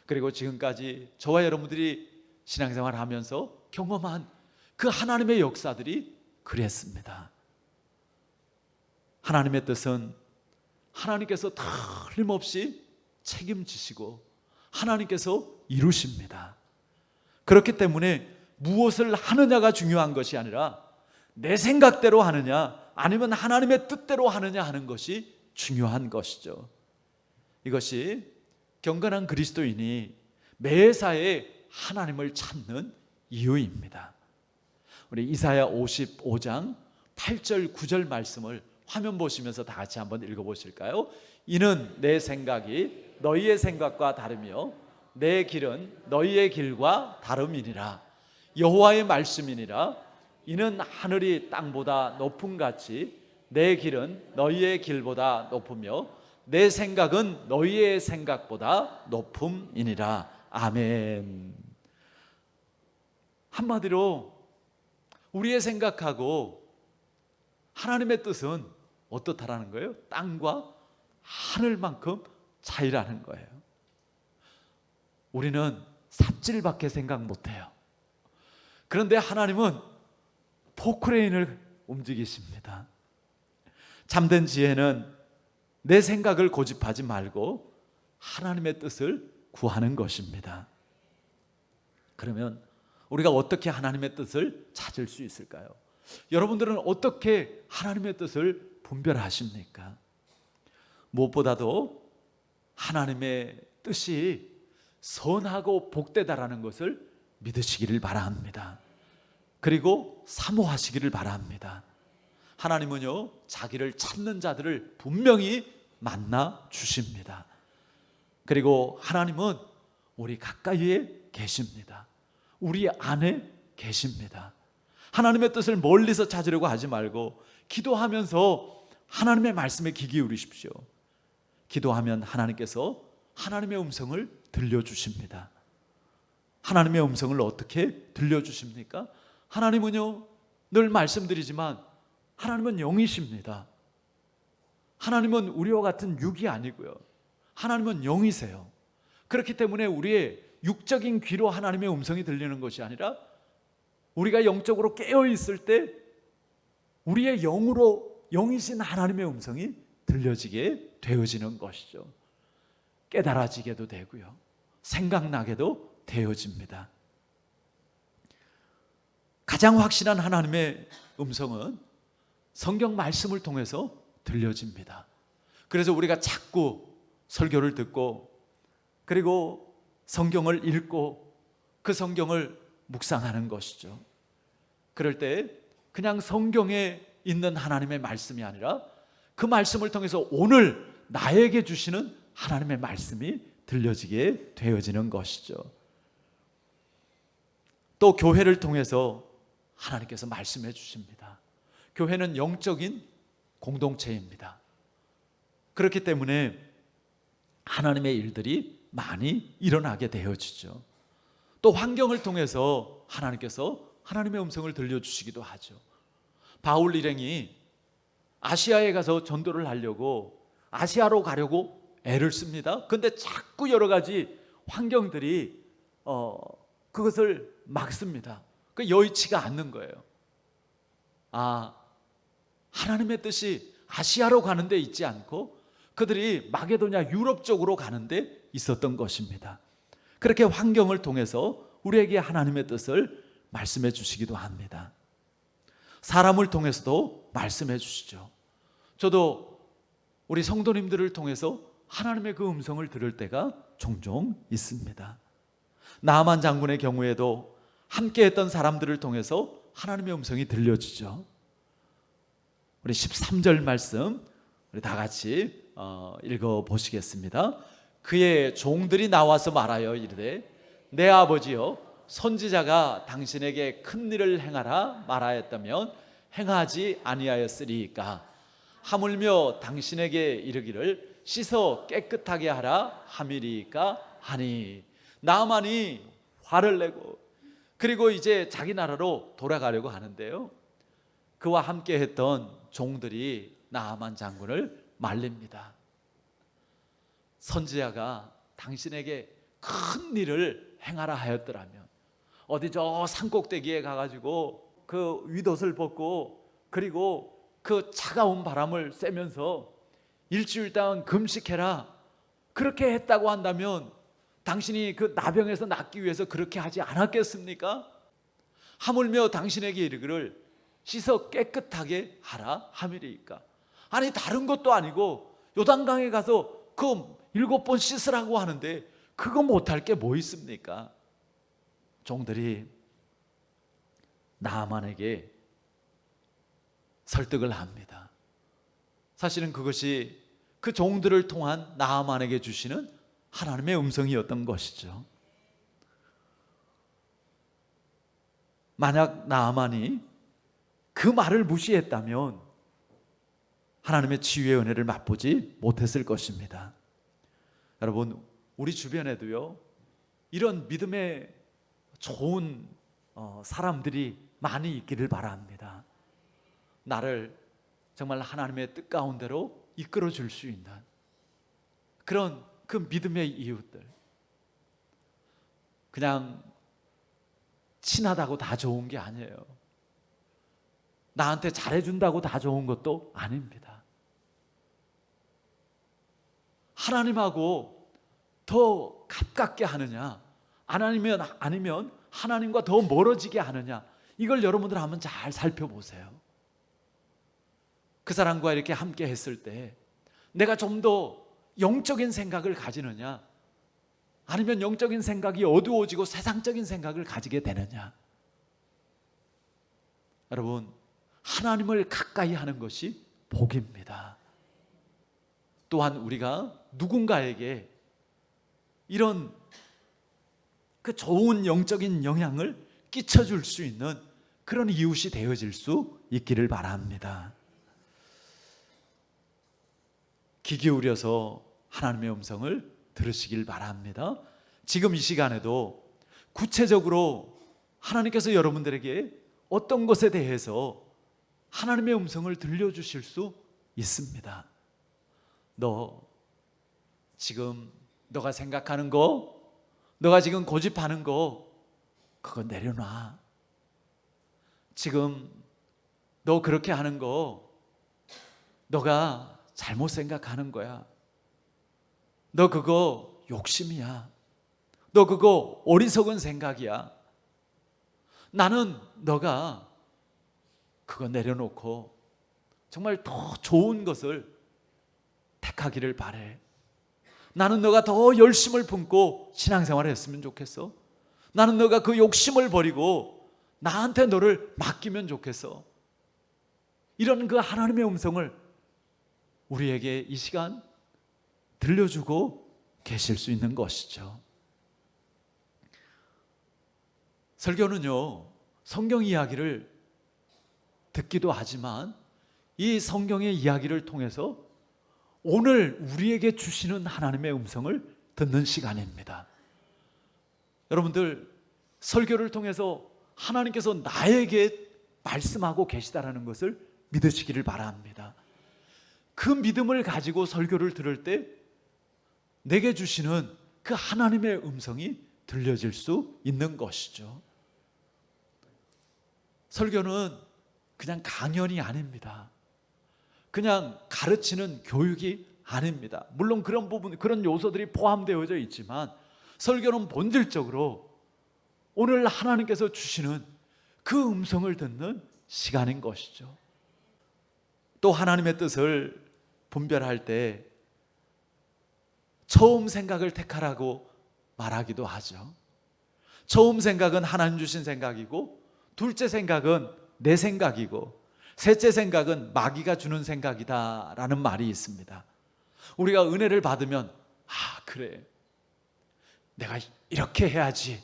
그리고 지금까지 저와 여러분들이 신앙생활을 하면서 경험한 그 하나님의 역사들이 그랬습니다. 하나님의 뜻은 하나님께서 틀림없이 책임지시고 하나님께서 이루십니다. 그렇기 때문에 무엇을 하느냐가 중요한 것이 아니라 내 생각대로 하느냐 아니면 하나님의 뜻대로 하느냐 하는 것이 중요한 것이죠. 이것이 경건한 그리스도인이 매사에 하나님을 찾는 이유입니다. 우리 이사야 55장 8절 9절 말씀을 화면 보시면서 다 같이 한번 읽어보실까요? 이는 내 생각이 너희의 생각과 다르며 내 길은 너희의 길과 다름이니라. 여호와의 말씀이니라. 이는 하늘이 땅보다 높음같이 내 길은 너희의 길보다 높으며 내 생각은 너희의 생각보다 높음이니라. 아멘. 한마디로 우리의 생각하고 하나님의 뜻은 어떻다라는 거예요? 땅과 하늘만큼 차이라는 거예요. 우리는 삽질밖에 생각 못해요. 그런데 하나님은 포크레인을 움직이십니다. 참된 지혜는 내 생각을 고집하지 말고 하나님의 뜻을 구하는 것입니다. 그러면 우리가 어떻게 하나님의 뜻을 찾을 수 있을까요? 여러분들은 어떻게 하나님의 뜻을 분별하십니까? 무엇보다도 하나님의 뜻이 선하고 복되다라는 것을 믿으시기를 바랍니다. 그리고 사모하시기를 바랍니다. 하나님은요, 자기를 찾는 자들을 분명히 만나 주십니다. 그리고 하나님은 우리 가까이에 계십니다. 우리 안에 계십니다. 하나님의 뜻을 멀리서 찾으려고 하지 말고 기도하면서 하나님의 말씀에 귀 기울이십시오. 기도하면 하나님께서 하나님의 음성을 들려주십니다. 하나님의 음성을 어떻게 들려주십니까? 하나님은요, 늘 말씀드리지만 하나님은 영이십니다. 하나님은 우리와 같은 육이 아니고요, 하나님은 영이세요. 그렇기 때문에 우리의 육적인 귀로 하나님의 음성이 들리는 것이 아니라 우리가 영적으로 깨어 있을 때 우리의 영으로 영이신 하나님의 음성이 들려지게 되어지는 것이죠. 깨달아지게도 되고요, 생각나게도 되어집니다. 가장 확실한 하나님의 음성은 성경 말씀을 통해서 들려집니다. 그래서 우리가 자꾸 설교를 듣고 그리고 성경을 읽고 그 성경을 묵상하는 것이죠. 그럴 때 그냥 성경에 있는 하나님의 말씀이 아니라 그 말씀을 통해서 오늘 나에게 주시는 하나님의 말씀이 들려지게 되어지는 것이죠. 또 교회를 통해서 하나님께서 말씀해 주십니다. 교회는 영적인 공동체입니다. 그렇기 때문에 하나님의 일들이 많이 일어나게 되어지죠. 또 환경을 통해서 하나님께서 하나님의 음성을 들려주시기도 하죠. 바울 일행이 아시아에 가서 전도를 하려고 아시아로 가려고 애를 씁니다. 그런데 자꾸 여러 가지 환경들이 그것을 막습니다. 그 여의치가 않는 거예요. 하나님의 뜻이 아시아로 가는 데 있지 않고 그들이 마게도냐 유럽 쪽으로 가는 데 있었던 것입니다. 그렇게 환경을 통해서 우리에게 하나님의 뜻을 말씀해 주시기도 합니다. 사람을 통해서도 말씀해 주시죠. 저도 우리 성도님들을 통해서 하나님의 그 음성을 들을 때가 종종 있습니다. 나아만 장군의 경우에도 함께 했던 사람들을 통해서 하나님의 음성이 들려지죠. 우리 13절 말씀 우리 다 같이 읽어 보시겠습니다. 그의 종들이 나와서 말하여 이르되 내 아버지여 선지자가 당신에게 큰 일을 행하라 말하였다면 행하지 아니하였으리이까 하물며 당신에게 이르기를 씻어 깨끗하게 하라 함이리이까 하니. 나아만이 화를 내고 그리고 이제 자기 나라로 돌아가려고 하는데요, 그와 함께 했던 종들이 나아만 장군을 말립니다. 선지자가 당신에게 큰 일을 행하라 하였더라면 어디 저 산꼭대기에 가가지고 그 윗옷을 벗고 그리고 그 차가운 바람을 쐬면서 일주일 동안 금식해라, 그렇게 했다고 한다면 당신이 그 나병에서 낫기 위해서 그렇게 하지 않았겠습니까? 하물며 당신에게 이르기를 씻어 깨끗하게 하라 함이리이까. 아니 다른 것도 아니고 요단강에 가서 그 7번 씻으라고 하는데 그거 못할 게 뭐 있습니까? 종들이 나아만에게 설득을 합니다. 사실은 그것이 그 종들을 통한 나아만에게 주시는 하나님의 음성이었던 것이죠. 만약 나아만이 그 말을 무시했다면 하나님의 치유의 은혜를 맛보지 못했을 것입니다. 여러분, 우리 주변에도요 이런 믿음의 좋은 사람들이 많이 있기를 바랍니다. 나를 정말 하나님의 뜻 가운데로 이끌어 줄 수 있는 그런 그 믿음의 이웃들. 그냥 친하다고 다 좋은 게 아니에요. 나한테 잘해준다고 다 좋은 것도 아닙니다. 하나님하고 더 가깝게 하느냐 아니면 하나님과 더 멀어지게 하느냐, 이걸 여러분들 한번 잘 살펴보세요. 그 사람과 이렇게 함께 했을 때 내가 좀 더 영적인 생각을 가지느냐, 아니면 영적인 생각이 어두워지고 세상적인 생각을 가지게 되느냐. 여러분, 하나님을 가까이 하는 것이 복입니다. 또한 우리가 누군가에게 이런 그 좋은 영적인 영향을 끼쳐줄 수 있는 그런 이웃이 되어질 수 있기를 바랍니다. 귀 기울여서 하나님의 음성을 들으시길 바랍니다. 지금 이 시간에도 구체적으로 하나님께서 여러분들에게 어떤 것에 대해서 하나님의 음성을 들려주실 수 있습니다. 너 지금 너가 생각하는 거, 너가 지금 고집하는 거, 그거 내려놔. 지금 너 그렇게 하는 거 너가 잘못 생각하는 거야. 너 그거 욕심이야. 너 그거 어리석은 생각이야. 나는 너가 그거 내려놓고 정말 더 좋은 것을 택하기를 바래. 나는 너가 더 열심을 품고 신앙생활을 했으면 좋겠어. 나는 너가 그 욕심을 버리고 나한테 너를 맡기면 좋겠어. 이런 그 하나님의 음성을 우리에게 이 시간 들려주고 계실 수 있는 것이죠. 설교는요, 성경 이야기를 듣기도 하지만 이 성경의 이야기를 통해서 오늘 우리에게 주시는 하나님의 음성을 듣는 시간입니다. 여러분들, 설교를 통해서 하나님께서 나에게 말씀하고 계시다라는 것을 믿으시기를 바랍니다. 그 믿음을 가지고 설교를 들을 때 내게 주시는 그 하나님의 음성이 들려질 수 있는 것이죠. 설교는 그냥 강연이 아닙니다. 그냥 가르치는 교육이 아닙니다. 물론 그런 부분, 그런 요소들이 포함되어져 있지만 설교는 본질적으로 오늘 하나님께서 주시는 그 음성을 듣는 시간인 것이죠. 또 하나님의 뜻을 분별할 때 처음 생각을 택하라고 말하기도 하죠. 처음 생각은 하나님 주신 생각이고, 둘째 생각은 내 생각이고, 셋째 생각은 마귀가 주는 생각이다라는 말이 있습니다. 우리가 은혜를 받으면 그래, 내가 이렇게 해야지,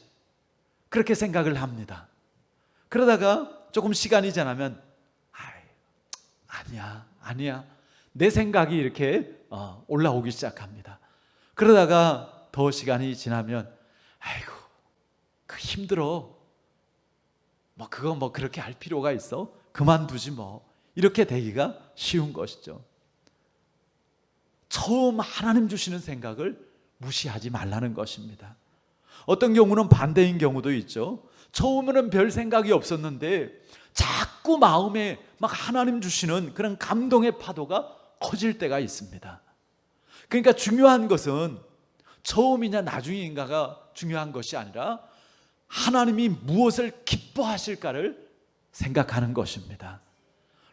그렇게 생각을 합니다. 그러다가 조금 시간이 지나면 아니야 내 생각이 이렇게 올라오기 시작합니다. 그러다가 더 시간이 지나면 아이고 그 힘들어, 그거 그렇게 할 필요가 있어, 그만두지 이렇게 되기가 쉬운 것이죠. 처음 하나님 주시는 생각을 무시하지 말라는 것입니다. 어떤 경우는 반대인 경우도 있죠. 처음에는 별 생각이 없었는데 자꾸 마음에 하나님 주시는 그런 감동의 파도가 커질 때가 있습니다. 그러니까 중요한 것은 처음이냐 나중인가가 중요한 것이 아니라 하나님이 무엇을 기뻐하실까를 생각하는 것입니다.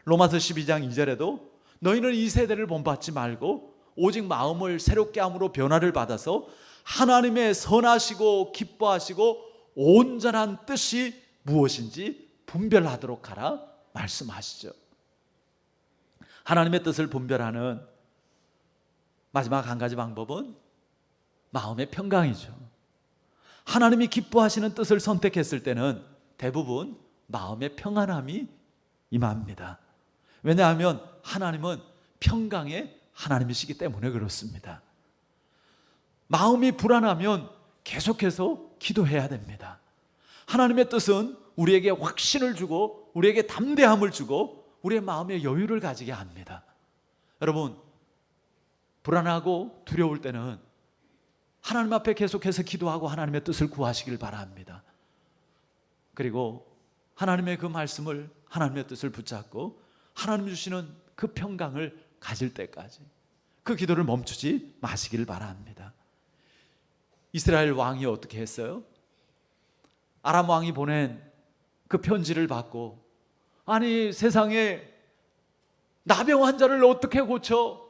로마서 12장 2절에도 너희는 이 세대를 본받지 말고 오직 마음을 새롭게 함으로 변화를 받아서 하나님의 선하시고 기뻐하시고 온전한 뜻이 무엇인지 분별하도록 하라 말씀하시죠. 하나님의 뜻을 분별하는 마지막 한 가지 방법은 마음의 평강이죠. 하나님이 기뻐하시는 뜻을 선택했을 때는 대부분 마음의 평안함이 임합니다. 왜냐하면 하나님은 평강의 하나님이시기 때문에 그렇습니다. 마음이 불안하면 계속해서 기도해야 됩니다. 하나님의 뜻은 우리에게 확신을 주고 우리에게 담대함을 주고 우리의 마음에 여유를 가지게 합니다. 여러분, 불안하고 두려울 때는 하나님 앞에 계속해서 기도하고 하나님의 뜻을 구하시길 바랍니다. 그리고 하나님의 그 말씀을, 하나님의 뜻을 붙잡고 하나님 주시는 그 평강을 가질 때까지 그 기도를 멈추지 마시길 바랍니다. 이스라엘 왕이 어떻게 했어요? 아람 왕이 보낸 그 편지를 받고, 아니 세상에 나병 환자를 어떻게 고쳐?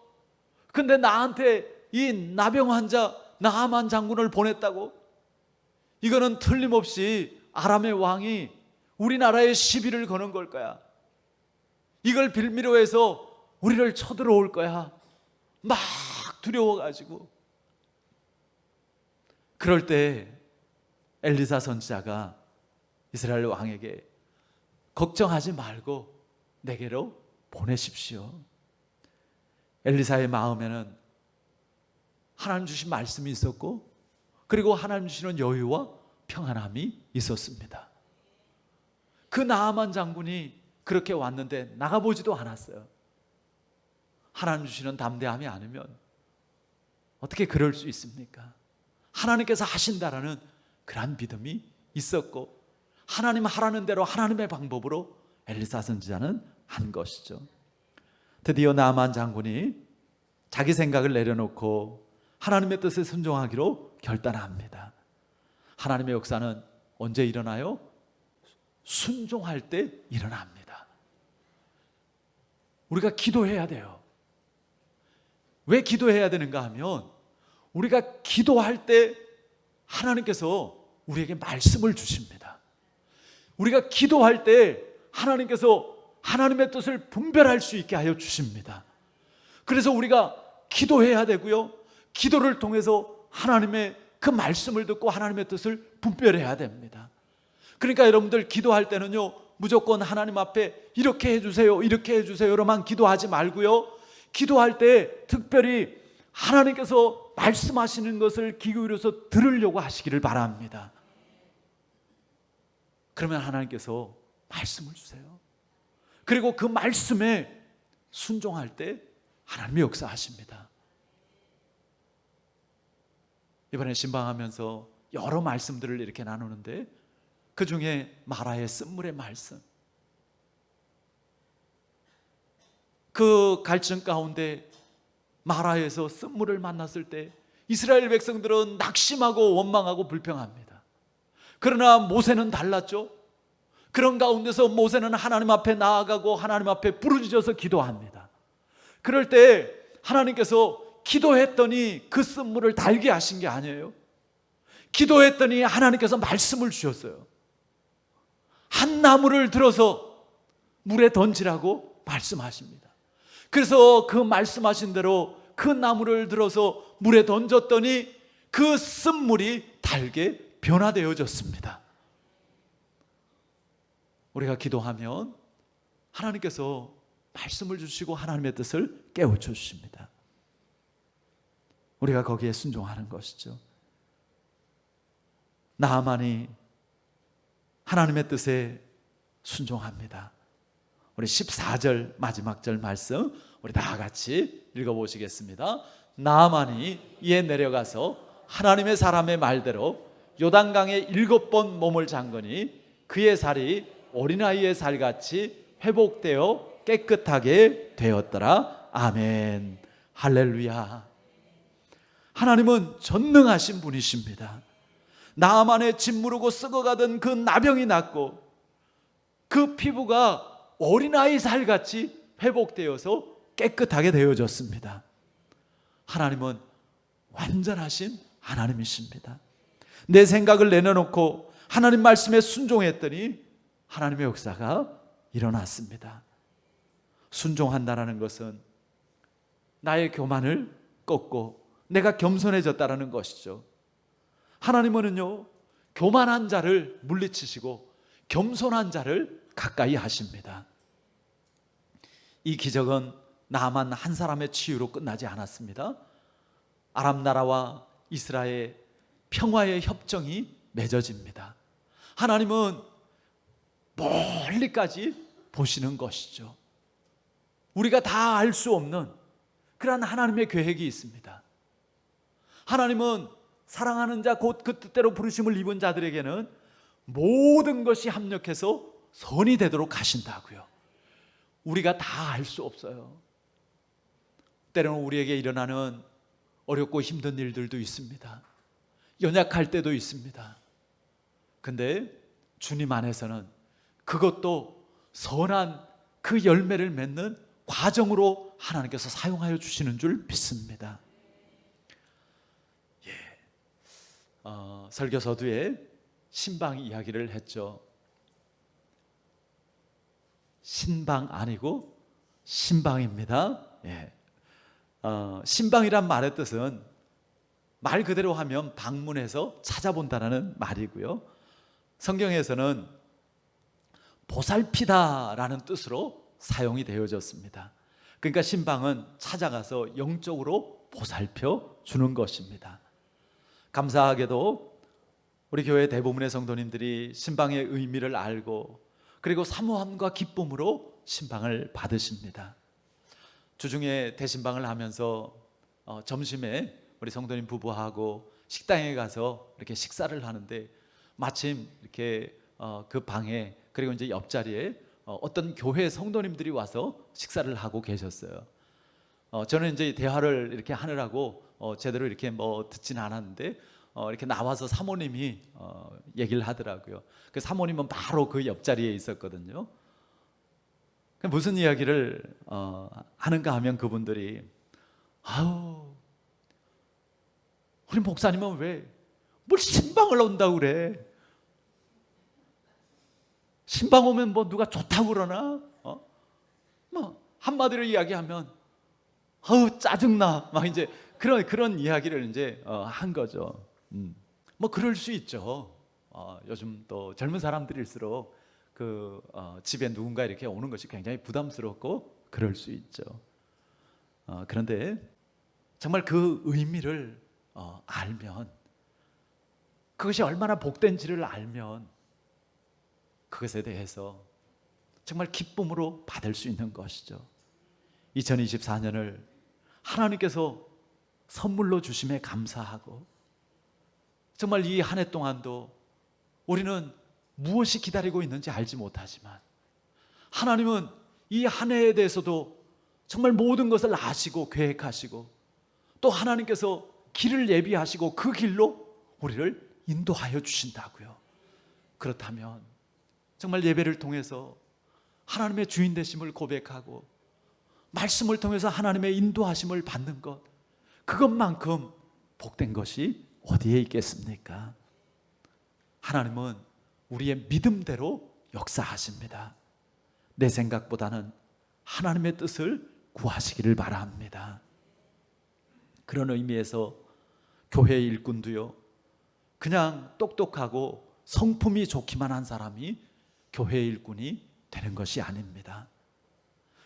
근데 나한테 이 나병 환자 나아만 장군을 보냈다고? 이거는 틀림없이 아람의 왕이 우리나라에 시비를 거는 걸 거야. 이걸 빌미로 해서 우리를 쳐들어올 거야. 막 두려워가지고. 그럴 때 엘리사 선지자가 이스라엘 왕에게 걱정하지 말고 내게로 보내십시오. 엘리사의 마음에는 하나님 주신 말씀이 있었고, 그리고 하나님 주시는 여유와 평안함이 있었습니다. 그 나아만 장군이 그렇게 왔는데 나가보지도 않았어요. 하나님 주시는 담대함이 아니면 어떻게 그럴 수 있습니까? 하나님께서 하신다라는 그런 믿음이 있었고, 하나님 하라는 대로 하나님의 방법으로 엘리사 선지자는 한 것이죠. 드디어 나아만 장군이 자기 생각을 내려놓고 하나님의 뜻에 순종하기로 결단합니다. 하나님의 역사는 언제 일어나요? 순종할 때 일어납니다. 우리가 기도해야 돼요. 왜 기도해야 되는가 하면, 우리가 기도할 때 하나님께서 우리에게 말씀을 주십니다. 우리가 기도할 때 하나님께서 하나님의 뜻을 분별할 수 있게 하여 주십니다. 그래서 우리가 기도해야 되고요, 기도를 통해서 하나님의 그 말씀을 듣고 하나님의 뜻을 분별해야 됩니다. 그러니까 여러분들 기도할 때는요, 무조건 하나님 앞에 이렇게 해주세요, 이렇게 해주세요로만 기도하지 말고요, 기도할 때 특별히 하나님께서 말씀하시는 것을 귀 기울여서 들으려고 하시기를 바랍니다. 그러면 하나님께서 말씀을 주세요. 그리고 그 말씀에 순종할 때 하나님이 역사하십니다. 이번에 신방하면서 여러 말씀들을 이렇게 나누는데, 그 중에 마라의 쓴물의 말씀, 그 갈증 가운데 마라에서 쓴물을 만났을 때 이스라엘 백성들은 낙심하고 원망하고 불평합니다. 그러나 모세는 달랐죠. 그런 가운데서 모세는 하나님 앞에 나아가고 하나님 앞에 부르짖어서 기도합니다. 그럴 때 하나님께서 기도했더니 그 쓴물을 달게 하신 게 아니에요. 기도했더니 하나님께서 말씀을 주셨어요. 한 나무를 들어서 물에 던지라고 말씀하십니다. 그래서 그 말씀하신 대로 그 나무를 들어서 물에 던졌더니 그 쓴물이 달게 변화되어졌습니다. 우리가 기도하면 하나님께서 말씀을 주시고 하나님의 뜻을 깨우쳐 주십니다. 우리가 거기에 순종하는 것이죠. 나아만이 하나님의 뜻에 순종합니다. 우리 14절 마지막 절 말씀 우리 다 같이 읽어보시겠습니다. 나아만이 이에 내려가서 하나님의 사람의 말대로 요단강에 7번 몸을 잠그니 그의 살이 어린아이의 살같이 회복되어 깨끗하게 되었더라. 아멘. 할렐루야. 하나님은 전능하신 분이십니다. 나아만의 짓무르고 썩어가던 그 나병이 낫고 그 피부가 어린아이 살같이 회복되어서 깨끗하게 되어졌습니다. 하나님은 완전하신 하나님이십니다. 내 생각을 내려놓고 하나님 말씀에 순종했더니 하나님의 역사가 일어났습니다. 순종한다는 것은 나의 교만을 꺾고 내가 겸손해졌다는 것이죠. 하나님은요, 교만한 자를 물리치시고 겸손한 자를 가까이 하십니다. 이 기적은 나만 한 사람의 치유로 끝나지 않았습니다. 아람 나라와 이스라엘 평화의 협정이 맺어집니다. 하나님은 멀리까지 보시는 것이죠. 우리가 다 알 수 없는 그러한 하나님의 계획이 있습니다. 하나님은 사랑하는 자 곧 그 뜻대로 부르심을 입은 자들에게는 모든 것이 합력해서 선이 되도록 하신다고요. 우리가 다 알 수 없어요. 때로는 우리에게 일어나는 어렵고 힘든 일들도 있습니다. 연약할 때도 있습니다. 근데 주님 안에서는 그것도 선한 그 열매를 맺는 과정으로 하나님께서 사용하여 주시는 줄 믿습니다. 설교 서두에 신방 이야기를 했죠. 신방 아니고 신방입니다. 신방이란 말의 뜻은 말 그대로 하면 방문해서 찾아본다는 말이고요. 성경에서는 보살피다라는 뜻으로 사용이 되어졌습니다. 그러니까 신방은 찾아가서 영적으로 보살펴 주는 것입니다. 감사하게도 우리 교회 대부분의 성도님들이 신방의 의미를 알고 그리고 사모함과 기쁨으로 신방을 받으십니다. 주중에 대신방을 하면서 점심에 우리 성도님 부부하고 식당에 가서 이렇게 식사를 하는데 마침 이렇게 그 방에 그리고 이제 옆자리에 어떤 교회 성도님들이 와서 식사를 하고 계셨어요. 저는 이제 대화를 이렇게 하느라고 제대로 이렇게 뭐 듣지는 않았는데 이렇게 나와서 사모님이 얘기를 하더라고요. 그 사모님은 바로 그 옆자리에 있었거든요. 무슨 이야기를 하는가 하면 그분들이 아우 우리 목사님은 왜 뭘 신방을 온다고 그래? 신방 오면 뭐 누가 좋다고 그러나? 뭐 한마디로 이야기하면 아우 짜증나 막 이제 그런 이야기를 이제 한 거죠. 뭐 그럴 수 있죠. 요즘 또 젊은 사람들일수록 그 집에 누군가 이렇게 오는 것이 굉장히 부담스럽고 그럴 수 있죠. 그런데 정말 그 의미를 알면 그것이 얼마나 복된지를 알면 그것에 대해서 정말 기쁨으로 받을 수 있는 것이죠. 2024년을 하나님께서 선물로 주심에 감사하고 정말 이 한 해 동안도 우리는 무엇이 기다리고 있는지 알지 못하지만 하나님은 이 한 해에 대해서도 정말 모든 것을 아시고 계획하시고 또 하나님께서 길을 예비하시고 그 길로 우리를 인도하여 주신다고요. 그렇다면 정말 예배를 통해서 하나님의 주인 되심을 고백하고 말씀을 통해서 하나님의 인도하심을 받는 것, 그것만큼 복된 것이 어디에 있겠습니까? 하나님은 우리의 믿음대로 역사하십니다. 내 생각보다는 하나님의 뜻을 구하시기를 바랍니다. 그런 의미에서 교회 일꾼도요, 그냥 똑똑하고 성품이 좋기만 한 사람이 교회 일꾼이 되는 것이 아닙니다.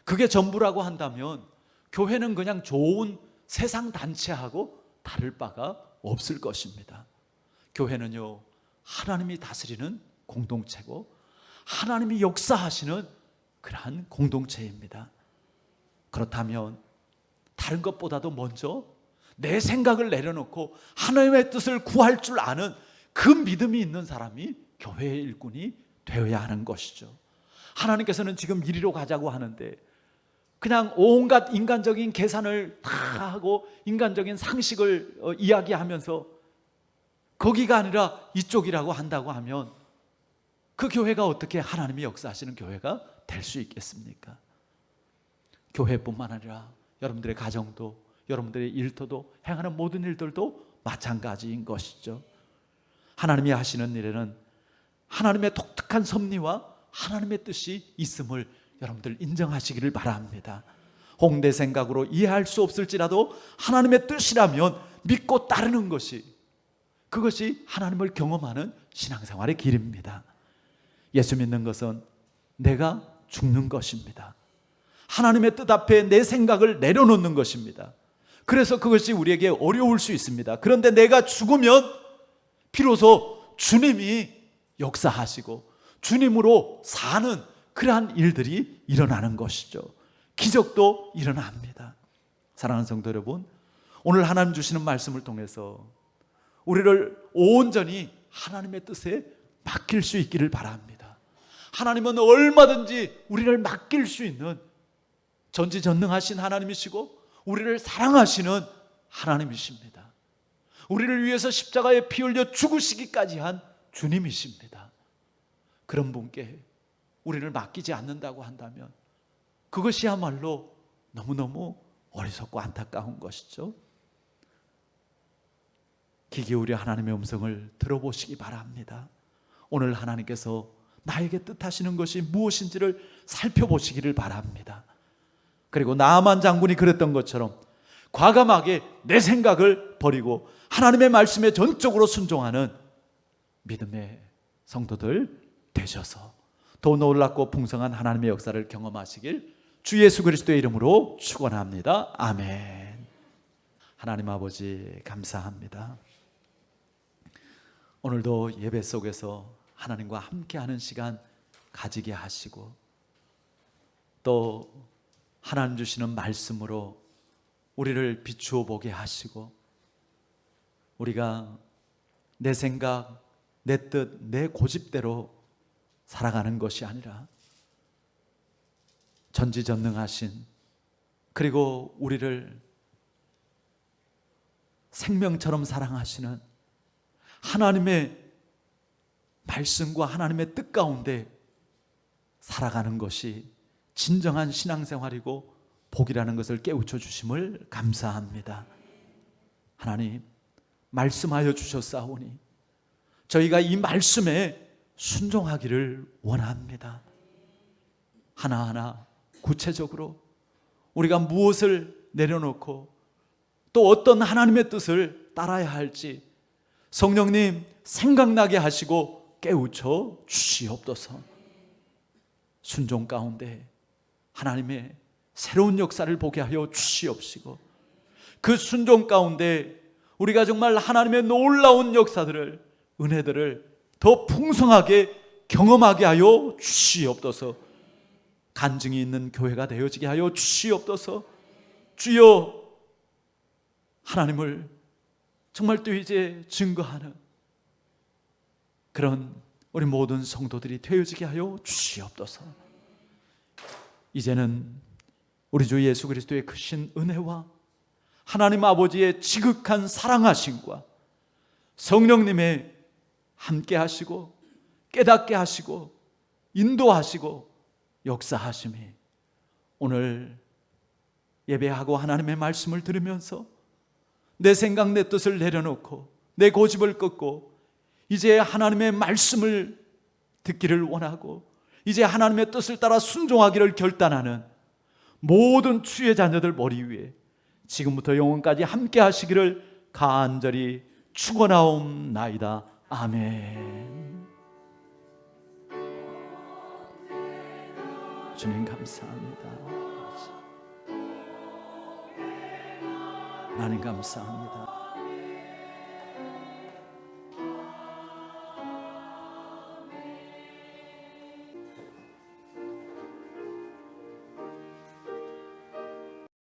그게 전부라고 한다면 교회는 그냥 좋은 세상 단체하고 다를 바가 없을 것입니다. 교회는요, 하나님이 다스리는 공동체고 하나님이 역사하시는 그러한 공동체입니다. 그렇다면 다른 것보다도 먼저 내 생각을 내려놓고 하나님의 뜻을 구할 줄 아는 그 믿음이 있는 사람이 교회의 일꾼이 되어야 하는 것이죠. 하나님께서는 지금 이리로 가자고 하는데 그냥 온갖 인간적인 계산을 다 하고 인간적인 상식을 이야기하면서 거기가 아니라 이쪽이라고 한다고 하면 그 교회가 어떻게 하나님이 역사하시는 교회가 될 수 있겠습니까? 교회뿐만 아니라 여러분들의 가정도 여러분들의 일터도 행하는 모든 일들도 마찬가지인 것이죠. 하나님이 하시는 일에는 하나님의 독특한 섭리와 하나님의 뜻이 있음을 여러분들 인정하시기를 바랍니다. 홍대 생각으로 이해할 수 없을지라도 하나님의 뜻이라면 믿고 따르는 것이, 그것이 하나님을 경험하는 신앙생활의 길입니다. 예수 믿는 것은 내가 죽는 것입니다. 하나님의 뜻 앞에 내 생각을 내려놓는 것입니다. 그래서 그것이 우리에게 어려울 수 있습니다. 그런데 내가 죽으면 비로소 주님이 역사하시고 주님으로 사는 그러한 일들이 일어나는 것이죠. 기적도 일어납니다. 사랑하는 성도 여러분, 오늘 하나님 주시는 말씀을 통해서 우리를 온전히 하나님의 뜻에 맡길 수 있기를 바랍니다. 하나님은 얼마든지 우리를 맡길 수 있는 전지전능하신 하나님이시고 우리를 사랑하시는 하나님이십니다. 우리를 위해서 십자가에 피 흘려 죽으시기까지 한 주님이십니다. 그런 분께 우리를 맡기지 않는다고 한다면 그것이야말로 너무너무 어리석고 안타까운 것이죠. 귀 기울여 하나님의 음성을 들어보시기 바랍니다. 오늘 하나님께서 나에게 뜻하시는 것이 무엇인지를 살펴보시기를 바랍니다. 그리고 나아만 장군이 그랬던 것처럼 과감하게 내 생각을 버리고 하나님의 말씀에 전적으로 순종하는 믿음의 성도들 되셔서 더 놀랍고 풍성한 하나님의 역사를 경험하시길 주 예수 그리스도의 이름으로 축원합니다. 아멘. 하나님 아버지 감사합니다. 오늘도 예배 속에서 하나님과 함께하는 시간 가지게 하시고 또 하나님 주시는 말씀으로 우리를 비추어 보게 하시고 우리가 내 생각, 내 뜻, 내 고집대로 살아가는 것이 아니라 전지전능하신 그리고 우리를 생명처럼 사랑하시는 하나님의 말씀과 하나님의 뜻 가운데 살아가는 것이 진정한 신앙생활이고 복이라는 것을 깨우쳐 주심을 감사합니다. 하나님 말씀하여 주셨사오니 저희가 이 말씀에 순종하기를 원합니다. 하나하나 구체적으로 우리가 무엇을 내려놓고 또 어떤 하나님의 뜻을 따라야 할지 성령님 생각나게 하시고 깨우쳐 주시옵소서. 순종 가운데 하나님의 새로운 역사를 보게 하여 주시옵시고 그 순종 가운데 우리가 정말 하나님의 놀라운 역사들을 은혜들을 더 풍성하게 경험하게 하여 주시옵소서. 간증이 있는 교회가 되어지게 하여 주시옵소서. 주여 하나님을 정말 또 이제 증거하는 그런 우리 모든 성도들이 되어지게 하여 주시옵소서. 이제는 우리 주 예수 그리스도의 크신 은혜와 하나님 아버지의 지극한 사랑하심과 성령님의 함께 하시고 깨닫게 하시고 인도하시고 역사하심이 오늘 예배하고 하나님의 말씀을 들으면서 내 생각 내 뜻을 내려놓고 내 고집을 꺾고 이제 하나님의 말씀을 듣기를 원하고 이제 하나님의 뜻을 따라 순종하기를 결단하는 모든 주의 자녀들 머리 위에 지금부터 영원까지 함께 하시기를 간절히 축원하옵나이다. 아멘. 주님 감사합니다. 하나님 감사합니다.